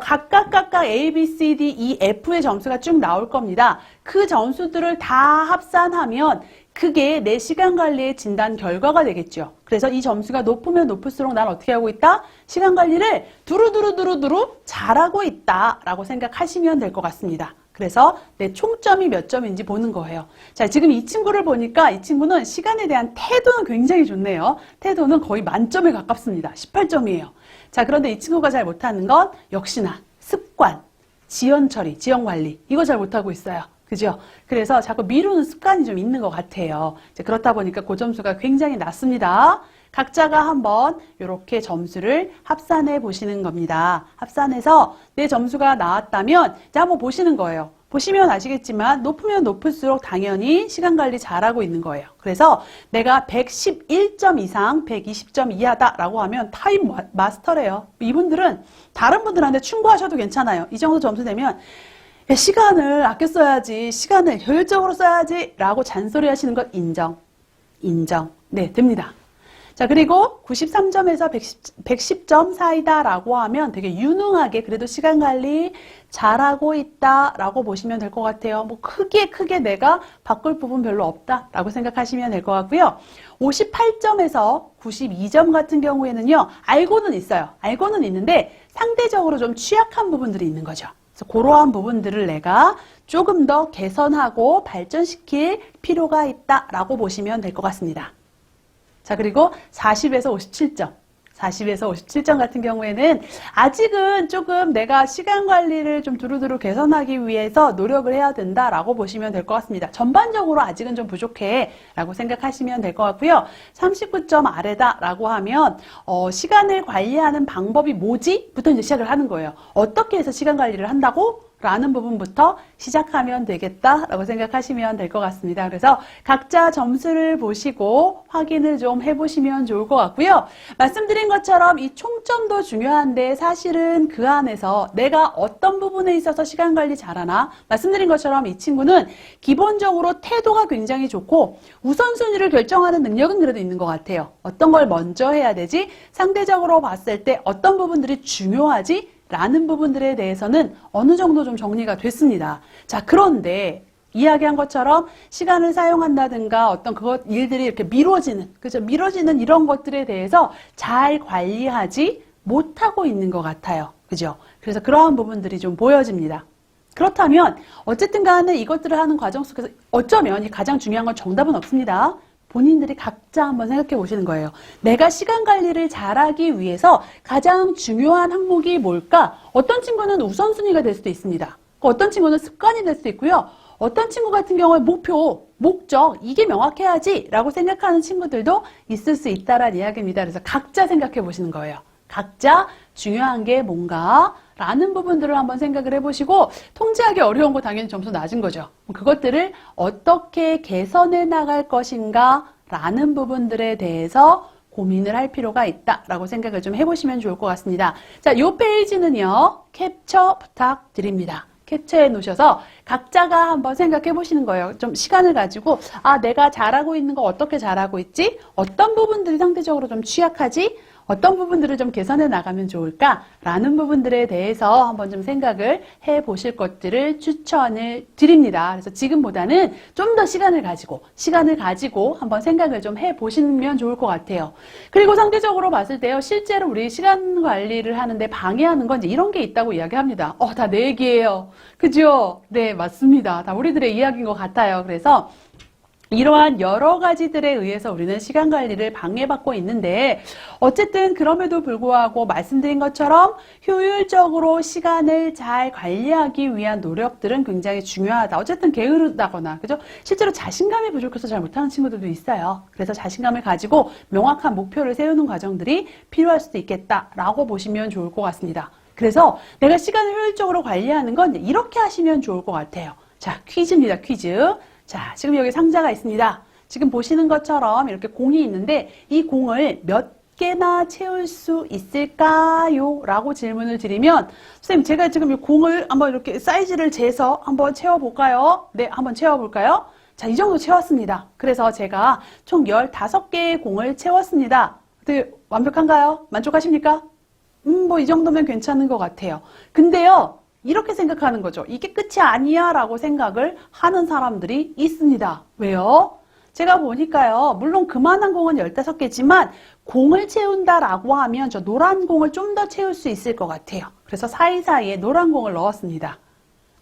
각각 A, B, C, D, E, F의 점수가 쭉 나올 겁니다. 그 점수들을 다 합산하면 그게 내 시간 관리의 진단 결과가 되겠죠. 그래서 이 점수가 높으면 높을수록 난 어떻게 하고 있다? 시간 관리를 두루두루 잘하고 있다라고 생각하시면 될 것 같습니다. 그래서 내 총점이 몇 점인지 보는 거예요. 자, 지금 이 친구를 보니까 이 친구는 시간에 대한 태도는 굉장히 좋네요. 태도는 거의 만점에 가깝습니다. 18점이에요. 자, 그런데 이 친구가 잘 못하는 건 역시나 습관, 지연 처리, 지연 관리 이거 잘 못하고 있어요. 그죠? 그래서 자꾸 미루는 습관이 좀 있는 것 같아요. 이제 그렇다 보니까 그 점수가 굉장히 낮습니다. 각자가 한번 이렇게 점수를 합산해 보시는 겁니다. 합산해서 내 점수가 나왔다면 이제 한번 보시는 거예요. 보시면 아시겠지만 높으면 높을수록 당연히 시간 관리 잘하고 있는 거예요. 그래서 내가 111점 이상 120점 이하다라고 하면 타임 마스터래요. 이분들은 다른 분들한테 충고하셔도 괜찮아요. 이 정도 점수 되면 야, 시간을 아껴 써야지, 시간을 효율적으로 써야지 라고 잔소리 하시는 것 인정. 네, 됩니다. 자, 그리고 93점에서 110점 사이다 라고 하면 되게 유능하게 그래도 시간 관리 잘하고 있다 라고 보시면 될 것 같아요. 뭐 크게 내가 바꿀 부분 별로 없다 라고 생각하시면 될 것 같고요. 58점에서 92점 같은 경우에는요, 알고는 있어요. 알고는 있는데 상대적으로 좀 취약한 부분들이 있는 거죠. 그래서 그러한 부분들을 내가 조금 더 개선하고 발전시킬 필요가 있다 라고 보시면 될 것 같습니다. 자, 그리고 40에서 57점. 40에서 57점 같은 경우에는 아직은 조금 내가 시간 관리를 좀 두루두루 개선하기 위해서 노력을 해야 된다라고 보시면 될 것 같습니다. 전반적으로 아직은 좀 부족해 라고 생각하시면 될 것 같고요. 39점 아래다라고 하면 시간을 관리하는 방법이 뭐지? 부터 이제 시작을 하는 거예요. 어떻게 해서 시간 관리를 한다고? 라는 부분부터 시작하면 되겠다라고 생각하시면 될 것 같습니다. 그래서 각자 점수를 보시고 확인을 좀 해보시면 좋을 것 같고요. 말씀드린 것처럼 이 총점도 중요한데 사실은 그 안에서 내가 어떤 부분에 있어서 시간 관리 잘하나, 말씀드린 것처럼 이 친구는 기본적으로 태도가 굉장히 좋고 우선순위를 결정하는 능력은 그래도 있는 것 같아요. 어떤 걸 먼저 해야 되지? 상대적으로 봤을 때 어떤 부분들이 중요하지? 라는 부분들에 대해서는 어느 정도 좀 정리가 됐습니다. 자, 그런데 이야기한 것처럼 시간을 사용한다든가 어떤 일들이 이렇게 미뤄지는, 그죠? 미뤄지는 이런 것들에 대해서 잘 관리하지 못하고 있는 것 같아요. 그죠? 그래서 그러한 부분들이 좀 보여집니다. 그렇다면 어쨌든 간에 이것들을 하는 과정 속에서 어쩌면 이 가장 중요한 건 정답은 없습니다. 본인들이 각자 한번 생각해 보시는 거예요. 내가 시간 관리를 잘하기 위해서 가장 중요한 항목이 뭘까? 어떤 친구는 우선순위가 될 수도 있습니다. 어떤 친구는 습관이 될 수도 있고요. 어떤 친구 같은 경우에 목표, 목적, 이게 명확해야지 라고 생각하는 친구들도 있을 수 있다라는 이야기입니다. 그래서 각자 생각해 보시는 거예요. 각자 중요한 게 뭔가 라는 부분들을 한번 생각을 해보시고, 통제하기 어려운 거 당연히 점수 낮은 거죠. 그것들을 어떻게 개선해 나갈 것인가 라는 부분들에 대해서 고민을 할 필요가 있다라고 생각을 좀 해보시면 좋을 것 같습니다. 자, 이 페이지는요, 캡처 부탁드립니다. 캡처해 놓으셔서 각자가 한번 생각해 보시는 거예요. 좀 시간을 가지고, 아, 내가 잘하고 있는 거 어떻게 잘하고 있지? 어떤 부분들이 상대적으로 좀 취약하지? 어떤 부분들을 좀 개선해 나가면 좋을까라는 부분들에 대해서 한번 좀 생각을 해 보실 것들을 추천을 드립니다. 그래서 지금보다는 좀 더 시간을 가지고 한번 생각을 좀 해 보시면 좋을 것 같아요. 그리고 상대적으로 봤을 때요, 실제로 우리 시간 관리를 하는데 방해하는 건 이제 이런 게 있다고 이야기합니다. 다 내 얘기예요. 그죠? 네, 맞습니다. 다 우리들의 이야기인 것 같아요. 그래서 이러한 여러 가지들에 의해서 우리는 시간 관리를 방해받고 있는데, 어쨌든 그럼에도 불구하고 말씀드린 것처럼 효율적으로 시간을 잘 관리하기 위한 노력들은 굉장히 중요하다. 어쨌든 게으르다거나, 그죠? 실제로 자신감이 부족해서 잘 못하는 친구들도 있어요. 그래서 자신감을 가지고 명확한 목표를 세우는 과정들이 필요할 수도 있겠다라고 보시면 좋을 것 같습니다. 그래서 내가 시간을 효율적으로 관리하는 건 이렇게 하시면 좋을 것 같아요. 자, 퀴즈입니다, 퀴즈. 자, 지금 여기 상자가 있습니다. 지금 보시는 것처럼 이렇게 공이 있는데 이 공을 몇 개나 채울 수 있을까요? 라고 질문을 드리면, 선생님, 제가 지금 이 공을 한번 이렇게 사이즈를 재서 한번 채워볼까요? 네, 한번 채워볼까요? 자, 이 정도 채웠습니다. 그래서 제가 총 15개의 공을 채웠습니다. 어떻게 완벽한가요? 만족하십니까? 뭐 이 정도면 괜찮은 것 같아요. 근데요, 이렇게 생각하는 거죠. 이게 끝이 아니야 라고 생각을 하는 사람들이 있습니다. 왜요? 제가 보니까요, 물론 그만한 공은 15개지만 공을 채운다라고 하면 저 노란 공을 좀 더 채울 수 있을 것 같아요. 그래서 사이사이에 노란 공을 넣었습니다.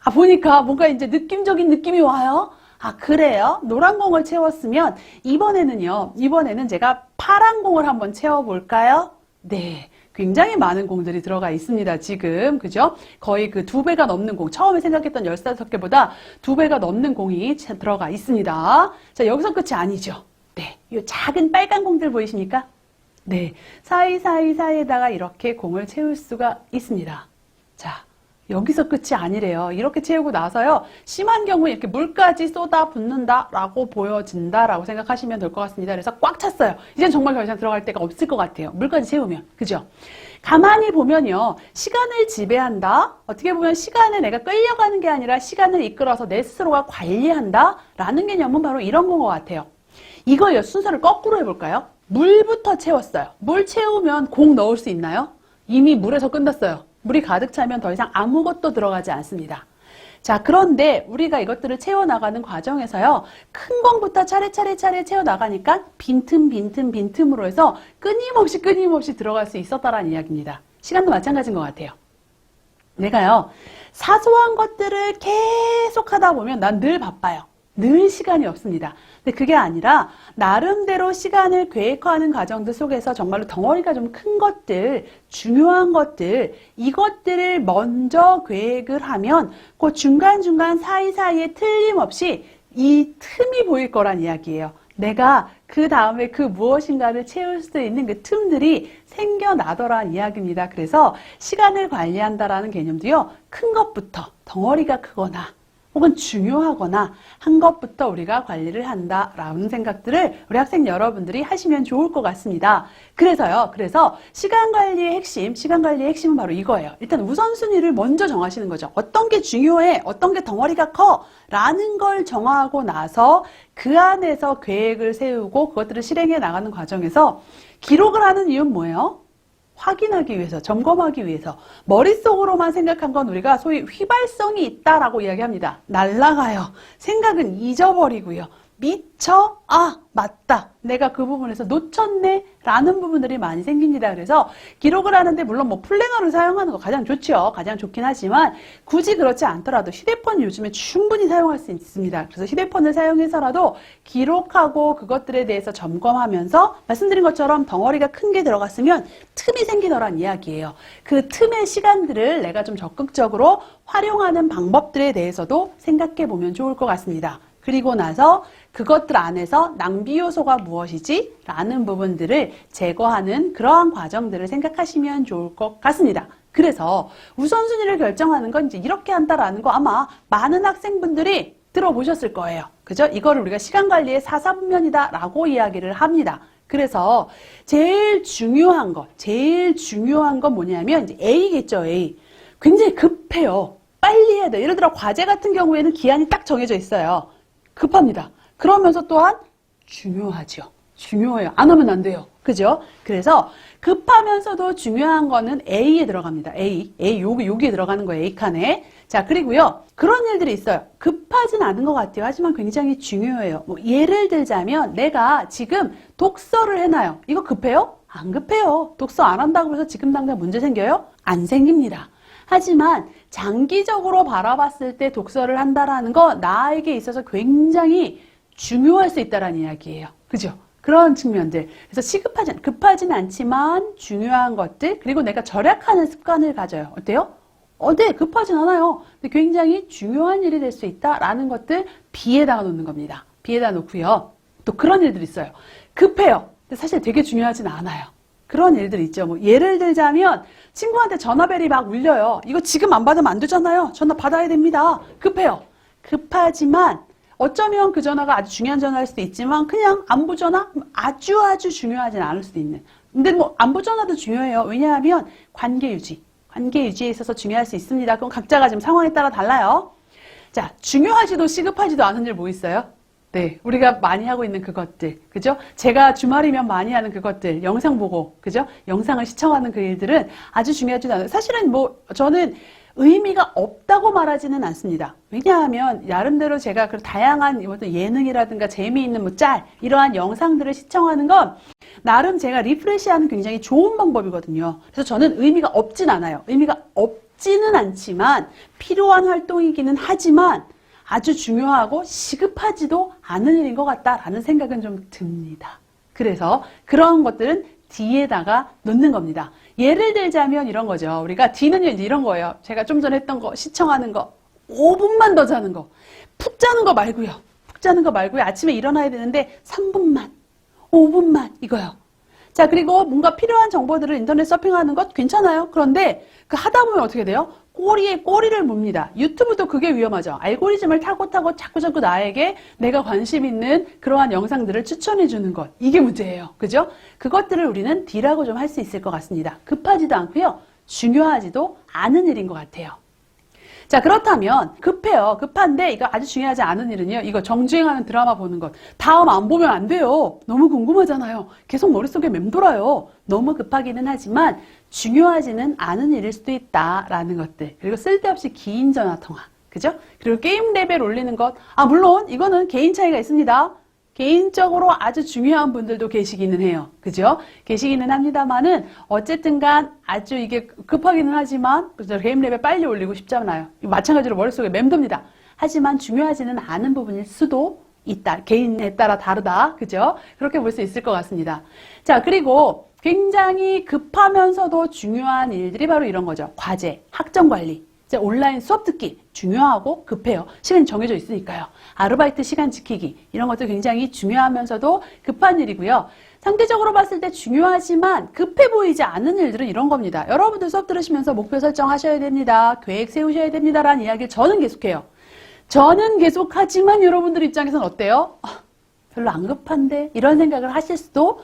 아, 보니까 뭔가 이제 느낌적인 느낌이 와요. 아, 그래요? 노란 공을 채웠으면 이번에는 제가 파란 공을 한번 채워볼까요? 네. 굉장히 많은 공들이 들어가 있습니다. 지금 그죠? 거의 그 2배가 넘는 공, 처음에 생각했던 15개보다 2배가 넘는 공이 들어가 있습니다. 자, 여기서 끝이 아니죠. 네, 이 작은 빨간 공들 보이십니까? 네, 사이에다가 이렇게 공을 채울 수가 있습니다. 자, 여기서 끝이 아니래요. 이렇게 채우고 나서요, 심한 경우에 이렇게 물까지 쏟아붓는다라고 보여진다라고 생각하시면 될 것 같습니다. 그래서 꽉 찼어요. 이젠 정말 더 이상 들어갈 데가 없을 것 같아요. 물까지 채우면. 그죠? 가만히 보면요, 시간을 지배한다? 어떻게 보면 시간에 내가 끌려가는 게 아니라 시간을 이끌어서 내 스스로가 관리한다? 라는 개념은 바로 이런 건 것 같아요. 이거요, 순서를 거꾸로 해볼까요? 물부터 채웠어요. 물 채우면 공 넣을 수 있나요? 이미 물에서 끝났어요. 물이 가득 차면 더 이상 아무것도 들어가지 않습니다. 자, 그런데 우리가 이것들을 채워나가는 과정에서요, 큰 공부터 차례차례 채워나가니까 빈틈으로 해서 끊임없이 들어갈 수 있었다라는 이야기입니다. 시간도 마찬가지인 것 같아요. 내가요, 사소한 것들을 계속 하다 보면 난 늘 바빠요. 늘 시간이 없습니다. 근데 그게 아니라 나름대로 시간을 계획화하는 과정들 속에서 정말로 덩어리가 좀 큰 것들, 중요한 것들, 이것들을 먼저 계획을 하면 그 중간중간 사이사이에 틀림없이 이 틈이 보일 거란 이야기예요. 내가 그 다음에 그 무엇인가를 채울 수 있는 그 틈들이 생겨나더란 이야기입니다. 그래서 시간을 관리한다라는 개념도요, 큰 것부터 덩어리가 크거나 혹은 중요하거나 한 것부터 우리가 관리를 한다라는 생각들을 우리 학생 여러분들이 하시면 좋을 것 같습니다. 그래서 시간 관리의 핵심은 바로 이거예요. 일단 우선순위를 먼저 정하시는 거죠. 어떤 게 중요해, 어떤 게 덩어리가 커 라는 걸 정하고 나서 그 안에서 계획을 세우고 그것들을 실행해 나가는 과정에서 기록을 하는 이유는 뭐예요? 확인하기 위해서, 점검하기 위해서. 머릿속으로만 생각한 건 우리가 소위 휘발성이 있다라고 이야기합니다. 날아가요. 생각은 잊어버리고요. 미처 맞다. 내가 그 부분에서 놓쳤네 라는 부분들이 많이 생깁니다. 그래서 기록을 하는데 물론 뭐 플래너를 사용하는 거 가장 좋죠. 가장 좋긴 하지만 굳이 그렇지 않더라도 휴대폰 요즘에 충분히 사용할 수 있습니다. 그래서 휴대폰을 사용해서라도 기록하고 그것들에 대해서 점검하면서 말씀드린 것처럼 덩어리가 큰 게 들어갔으면 틈이 생기더란 이야기예요. 그 틈의 시간들을 내가 좀 적극적으로 활용하는 방법들에 대해서도 생각해 보면 좋을 것 같습니다. 그리고 나서 그것들 안에서 낭비 요소가 무엇이지? 라는 부분들을 제거하는 그러한 과정들을 생각하시면 좋을 것 같습니다. 그래서 우선순위를 결정하는 건 이제 이렇게 한다라는 거 아마 많은 학생분들이 들어보셨을 거예요. 그죠? 이거를 우리가 시간 관리의 4사분면이다 라고 이야기를 합니다. 그래서 제일 중요한 건 뭐냐면 이제 A겠죠, A. 굉장히 급해요. 빨리 해야 돼. 예를 들어 과제 같은 경우에는 기한이 딱 정해져 있어요. 급합니다. 그러면서 또한 중요하죠. 중요해요. 안 하면 안 돼요. 그죠? 그래서 급하면서도 중요한 거는 A에 들어갑니다. 여기에 들어가는 거예요. A칸에. 자, 그리고요. 그런 일들이 있어요. 급하진 않은 것 같아요. 하지만 굉장히 중요해요. 뭐 예를 들자면 내가 지금 독서를 해놔요. 이거 급해요? 안 급해요. 독서 안 한다고 해서 지금 당장 문제 생겨요? 안 생깁니다. 하지만 장기적으로 바라봤을 때 독서를 한다라는 거 나에게 있어서 굉장히 중요할 수 있다는 이야기예요. 그죠? 그런 측면들. 그래서 급하진 않지만 중요한 것들, 그리고 내가 절약하는 습관을 가져요. 어때요? 네, 급하진 않아요. 근데 굉장히 중요한 일이 될 수 있다라는 것들 B에다가 놓는 겁니다. B에다 놓고요. 또 그런 일들이 있어요. 급해요. 근데 사실 되게 중요하진 않아요. 그런 일들 있죠. 뭐 예를 들자면 친구한테 전화벨이 막 울려요. 이거 지금 안 받으면 안 되잖아요. 전화 받아야 됩니다. 급해요. 급하지만 어쩌면 그 전화가 아주 중요한 전화일 수도 있지만 그냥 안부 전화? 아주 중요하진 않을 수도 있는. 근데 뭐 안부 전화도 중요해요. 왜냐하면 관계 유지에 있어서 중요할 수 있습니다. 그건 각자가 지금 상황에 따라 달라요. 자, 중요하지도 시급하지도 않은 일 뭐 있어요? 네, 우리가 많이 하고 있는 그것들, 그죠? 제가 주말이면 많이 하는 그것들, 영상 보고, 그죠? 영상을 시청하는 그 일들은 아주 중요하지도 않아요. 사실은 뭐 저는 의미가 없다고 말하지는 않습니다. 왜냐하면 나름대로 제가 그 다양한 예능이라든가 재미있는 뭐 짤, 이러한 영상들을 시청하는 건 나름 제가 리프레시하는 굉장히 좋은 방법이거든요. 그래서 저는 의미가 없진 않아요. 의미가 없지는 않지만 필요한 활동이기는 하지만 아주 중요하고 시급하지도 않은 일인 것 같다라는 생각은 좀 듭니다. 그래서 그런 것들은 D에다가 놓는 겁니다. 예를 들자면 이런 거죠. 우리가 D는요, 이제 이런 거예요. 제가 좀 전에 했던 거, 시청하는 거, 5분만 더 자는 거. 푹 자는 거 말고요. 푹 자는 거 말고요. 아침에 일어나야 되는데 3분만, 5분만 이거요. 자, 그리고 뭔가 필요한 정보들을 인터넷 서핑하는 것 괜찮아요. 그런데 그 하다 보면 어떻게 돼요? 꼬리에 꼬리를 뭅니다. 유튜브도 그게 위험하죠. 알고리즘을 타고 자꾸 나에게 내가 관심 있는 그러한 영상들을 추천해 주는 것. 이게 문제예요. 그죠? 그것들을 우리는 D라고 좀 할 수 있을 것 같습니다. 급하지도 않고요. 중요하지도 않은 일인 것 같아요. 자, 그렇다면 급해요. 급한데 이거 아주 중요하지 않은 일은요. 이거 정주행하는 드라마 보는 것. 다음 안 보면 안 돼요. 너무 궁금하잖아요. 계속 머릿속에 맴돌아요. 너무 급하기는 하지만 중요하지는 않은 일일 수도 있다라는 것들. 그리고 쓸데없이 긴 전화 통화. 그죠? 그리고 게임 레벨 올리는 것. 아, 물론 이거는 개인 차이가 있습니다. 개인적으로 아주 중요한 분들도 계시기는 해요. 그죠? 계시기는 합니다만은 어쨌든 간 아주 이게 급하기는 하지만 게임 레벨 빨리 올리고 싶잖아요. 마찬가지로 머릿속에 맴돕니다. 하지만 중요하지는 않은 부분일 수도 있다. 개인에 따라 다르다. 그죠? 그렇게 볼 수 있을 것 같습니다. 자, 그리고 굉장히 급하면서도 중요한 일들이 바로 이런 거죠. 과제, 학점 관리. 온라인 수업 듣기 중요하고 급해요. 시간이 정해져 있으니까요. 아르바이트 시간 지키기 이런 것도 굉장히 중요하면서도 급한 일이고요. 상대적으로 봤을 때 중요하지만 급해 보이지 않는 일들은 이런 겁니다. 여러분들 수업 들으시면서 목표 설정하셔야 됩니다. 계획 세우셔야 됩니다라는 이야기를 저는 계속해요. 저는 계속하지만 여러분들 입장에서는 어때요? 별로 안 급한데 이런 생각을 하실 수도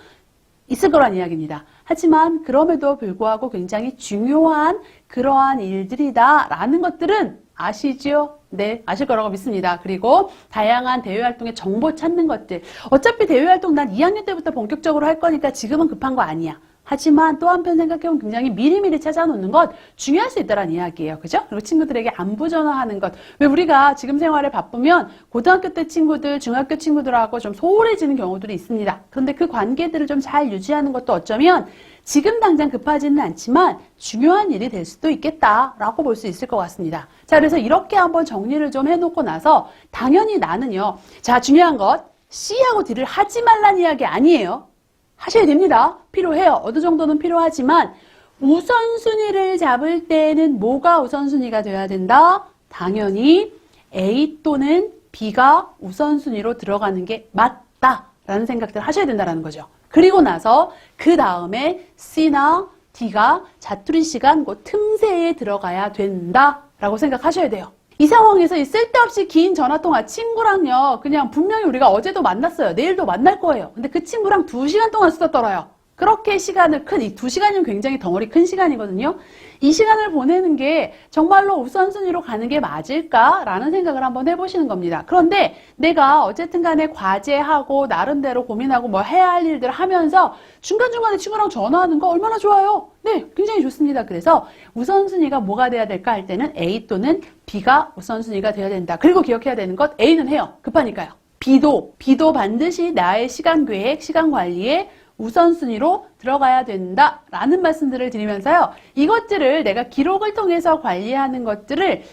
있을 거란 이야기입니다. 하지만 그럼에도 불구하고 굉장히 중요한 그러한 일들이다라는 것들은 아시죠? 네, 아실 거라고 믿습니다. 그리고 다양한 대외활동의 정보 찾는 것들. 어차피 대외활동 난 2학년 때부터 본격적으로 할 거니까 지금은 급한 거 아니야. 하지만 또 한편 생각해보면 굉장히 미리미리 찾아놓는 것 중요할 수 있다는 이야기예요. 그죠? 그리고 친구들에게 안부 전화하는 것. 왜 우리가 지금 생활에 바쁘면 고등학교 때 친구들, 중학교 친구들하고 좀 소홀해지는 경우들이 있습니다. 그런데 그 관계들을 좀 잘 유지하는 것도 어쩌면 지금 당장 급하지는 않지만 중요한 일이 될 수도 있겠다라고 볼 수 있을 것 같습니다. 자, 그래서 이렇게 한번 정리를 좀 해놓고 나서 당연히 나는요. 자, 중요한 것 C하고 D를 하지 말라는 이야기 아니에요. 하셔야 됩니다. 필요해요. 어느 정도는 필요하지만 우선순위를 잡을 때는 뭐가 우선순위가 돼야 된다? 당연히 A 또는 B가 우선순위로 들어가는 게 맞다라는 생각들을 하셔야 된다는 거죠. 그리고 나서 그 다음에 C나 D가 자투리 시간 그 틈새에 들어가야 된다라고 생각하셔야 돼요. 이 상황에서 이 쓸데없이 긴 전화통화 친구랑요. 그냥 분명히 우리가 어제도 만났어요. 내일도 만날 거예요. 근데 그 친구랑 2시간 동안 수다 떨어요. 그렇게 시간을 이 2시간이면 굉장히 덩어리 큰 시간이거든요. 이 시간을 보내는 게 정말로 우선순위로 가는 게 맞을까라는 생각을 한번 해보시는 겁니다. 그런데 내가 어쨌든 간에 과제하고 나름대로 고민하고 뭐 해야 할 일들 하면서 중간중간에 친구랑 전화하는 거 얼마나 좋아요. 네, 굉장히 좋습니다. 그래서 우선순위가 뭐가 돼야 될까 할 때는 A 또는 B가 우선순위가 돼야 된다. 그리고 기억해야 되는 것 A는 해요. 급하니까요. B도 반드시 나의 시간 계획, 시간 관리에 우선순위로 들어가야 된다라는 말씀들을 드리면서요. 이것들을 내가 기록을 통해서 관리하는 것들을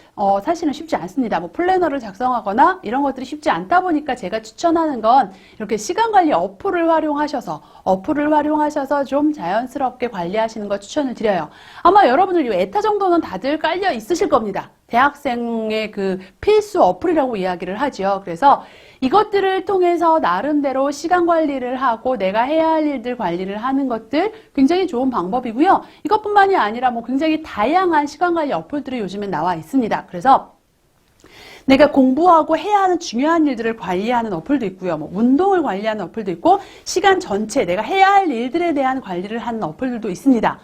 사실은 쉽지 않습니다. 뭐 플래너를 작성하거나 이런 것들이 쉽지 않다 보니까 제가 추천하는 건 이렇게 시간관리 어플을 활용하셔서 좀 자연스럽게 관리하시는 거 추천을 드려요. 아마 여러분들 이 에타 정도는 다들 깔려 있으실 겁니다. 대학생의 그 필수 어플이라고 이야기를 하죠. 그래서 이것들을 통해서 나름대로 시간 관리를 하고 내가 해야 할 일들 관리를 하는 것들 굉장히 좋은 방법이고요. 이것뿐만이 아니라 뭐 굉장히 다양한 시간 관리 어플들이 요즘엔 나와 있습니다. 그래서 내가 공부하고 해야 하는 중요한 일들을 관리하는 어플도 있고요. 뭐 운동을 관리하는 어플도 있고 시간 전체 내가 해야 할 일들에 대한 관리를 하는 어플들도 있습니다.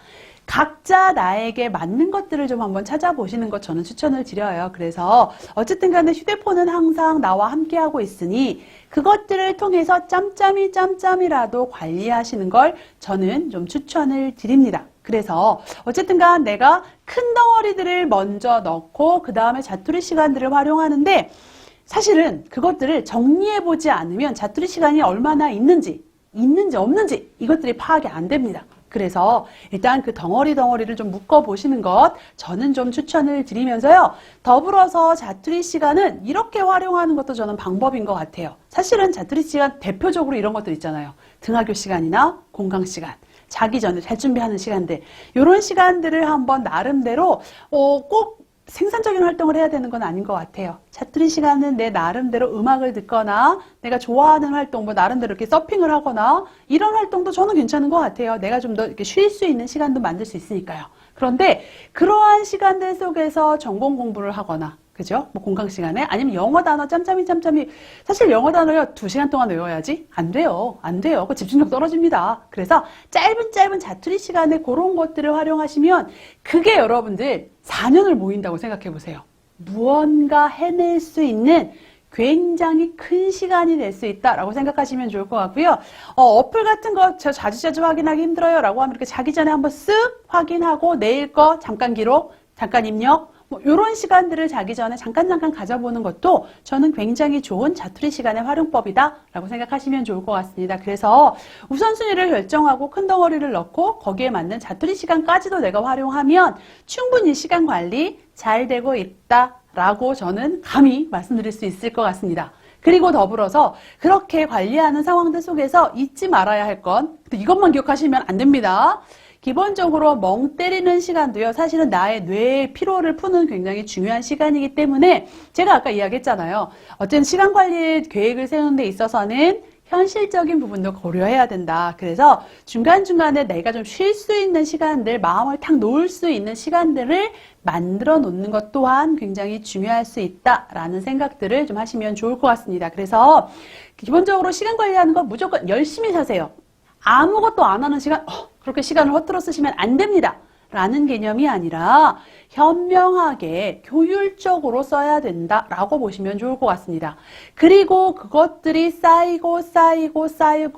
각자 나에게 맞는 것들을 좀 한번 찾아보시는 것 저는 추천을 드려요. 그래서 어쨌든 간에 휴대폰은 항상 나와 함께하고 있으니 그것들을 통해서 짬짬이라도 관리하시는 걸 저는 좀 추천을 드립니다. 그래서 어쨌든 간 내가 큰 덩어리들을 먼저 넣고 그 다음에 자투리 시간들을 활용하는데 사실은 그것들을 정리해보지 않으면 자투리 시간이 얼마나 있는지 없는지 이것들이 파악이 안 됩니다. 그래서 일단 그 덩어리를 좀 묶어보시는 것 저는 좀 추천을 드리면서요. 더불어서 자투리 시간은 이렇게 활용하는 것도 저는 방법인 것 같아요. 사실은 자투리 시간 대표적으로 이런 것들 있잖아요. 등하교 시간이나 공강 시간. 자기 전에 잘 준비하는 시간들, 이런 시간들을 한번 나름대로 꼭 생산적인 활동을 해야 되는 건 아닌 것 같아요. 자투리 시간은 내 나름대로 음악을 듣거나 내가 좋아하는 활동, 뭐 나름대로 이렇게 서핑을 하거나 이런 활동도 저는 괜찮은 것 같아요. 내가 좀 더 이렇게 쉴 수 있는 시간도 만들 수 있으니까요. 그런데 그러한 시간들 속에서 전공 공부를 하거나, 그죠? 뭐 공강 시간에 아니면 영어 단어 짬짬이 사실 영어 단어요 2시간 동안 외워야지 안 돼요. 그 집중력 떨어집니다. 그래서 짧은 자투리 시간에 그런 것들을 활용하시면 그게 여러분들 4년을 모인다고 생각해 보세요. 무언가 해낼 수 있는 굉장히 큰 시간이 될 수 있다라고 생각하시면 좋을 것 같고요. 어플 같은 거 저 자주 확인하기 힘들어요 라고 하면 이렇게 자기 전에 한번 쓱 확인하고 내일 거 잠깐 기록, 잠깐 입력, 뭐 이런 시간들을 자기 전에 잠깐 가져보는 것도 저는 굉장히 좋은 자투리 시간의 활용법이다 라고 생각하시면 좋을 것 같습니다. 그래서 우선순위를 결정하고 큰 덩어리를 넣고 거기에 맞는 자투리 시간까지도 내가 활용하면 충분히 시간 관리 잘 되고 있다 라고 저는 감히 말씀드릴 수 있을 것 같습니다. 그리고 더불어서 그렇게 관리하는 상황들 속에서 잊지 말아야 할 건 이것만 기억하시면 안 됩니다. 기본적으로 멍 때리는 시간도요, 사실은 나의 뇌의 피로를 푸는 굉장히 중요한 시간이기 때문에 제가 아까 이야기했잖아요. 어쨌든 시간 관리 계획을 세우는 데 있어서는 현실적인 부분도 고려해야 된다. 그래서 중간중간에 내가 좀 쉴 수 있는 시간들, 마음을 탁 놓을 수 있는 시간들을 만들어 놓는 것 또한 굉장히 중요할 수 있다라는 생각들을 좀 하시면 좋을 것 같습니다. 그래서 기본적으로 시간 관리하는 건 무조건 열심히 사세요. 아무것도 안 하는 시간, 그렇게 시간을 허투루 쓰시면 안 됩니다. 라는 개념이 아니라 현명하게 효율적으로 써야 된다라고 보시면 좋을 것 같습니다. 그리고 그것들이 쌓이고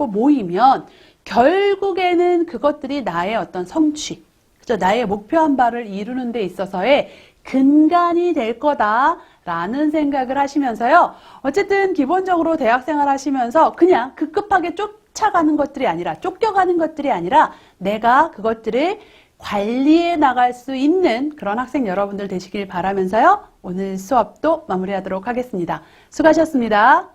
모이면 결국에는 그것들이 나의 어떤 성취, 그죠? 나의 목표한 바를 이루는 데 있어서의 근간이 될 거다라는 생각을 하시면서요. 어쨌든 기본적으로 대학생활 하시면서 그냥 급급하게 쫓겨가는 것들이 아니라 내가 그것들을 관리해 나갈 수 있는 그런 학생 여러분들 되시길 바라면서요. 오늘 수업도 마무리하도록 하겠습니다. 수고하셨습니다.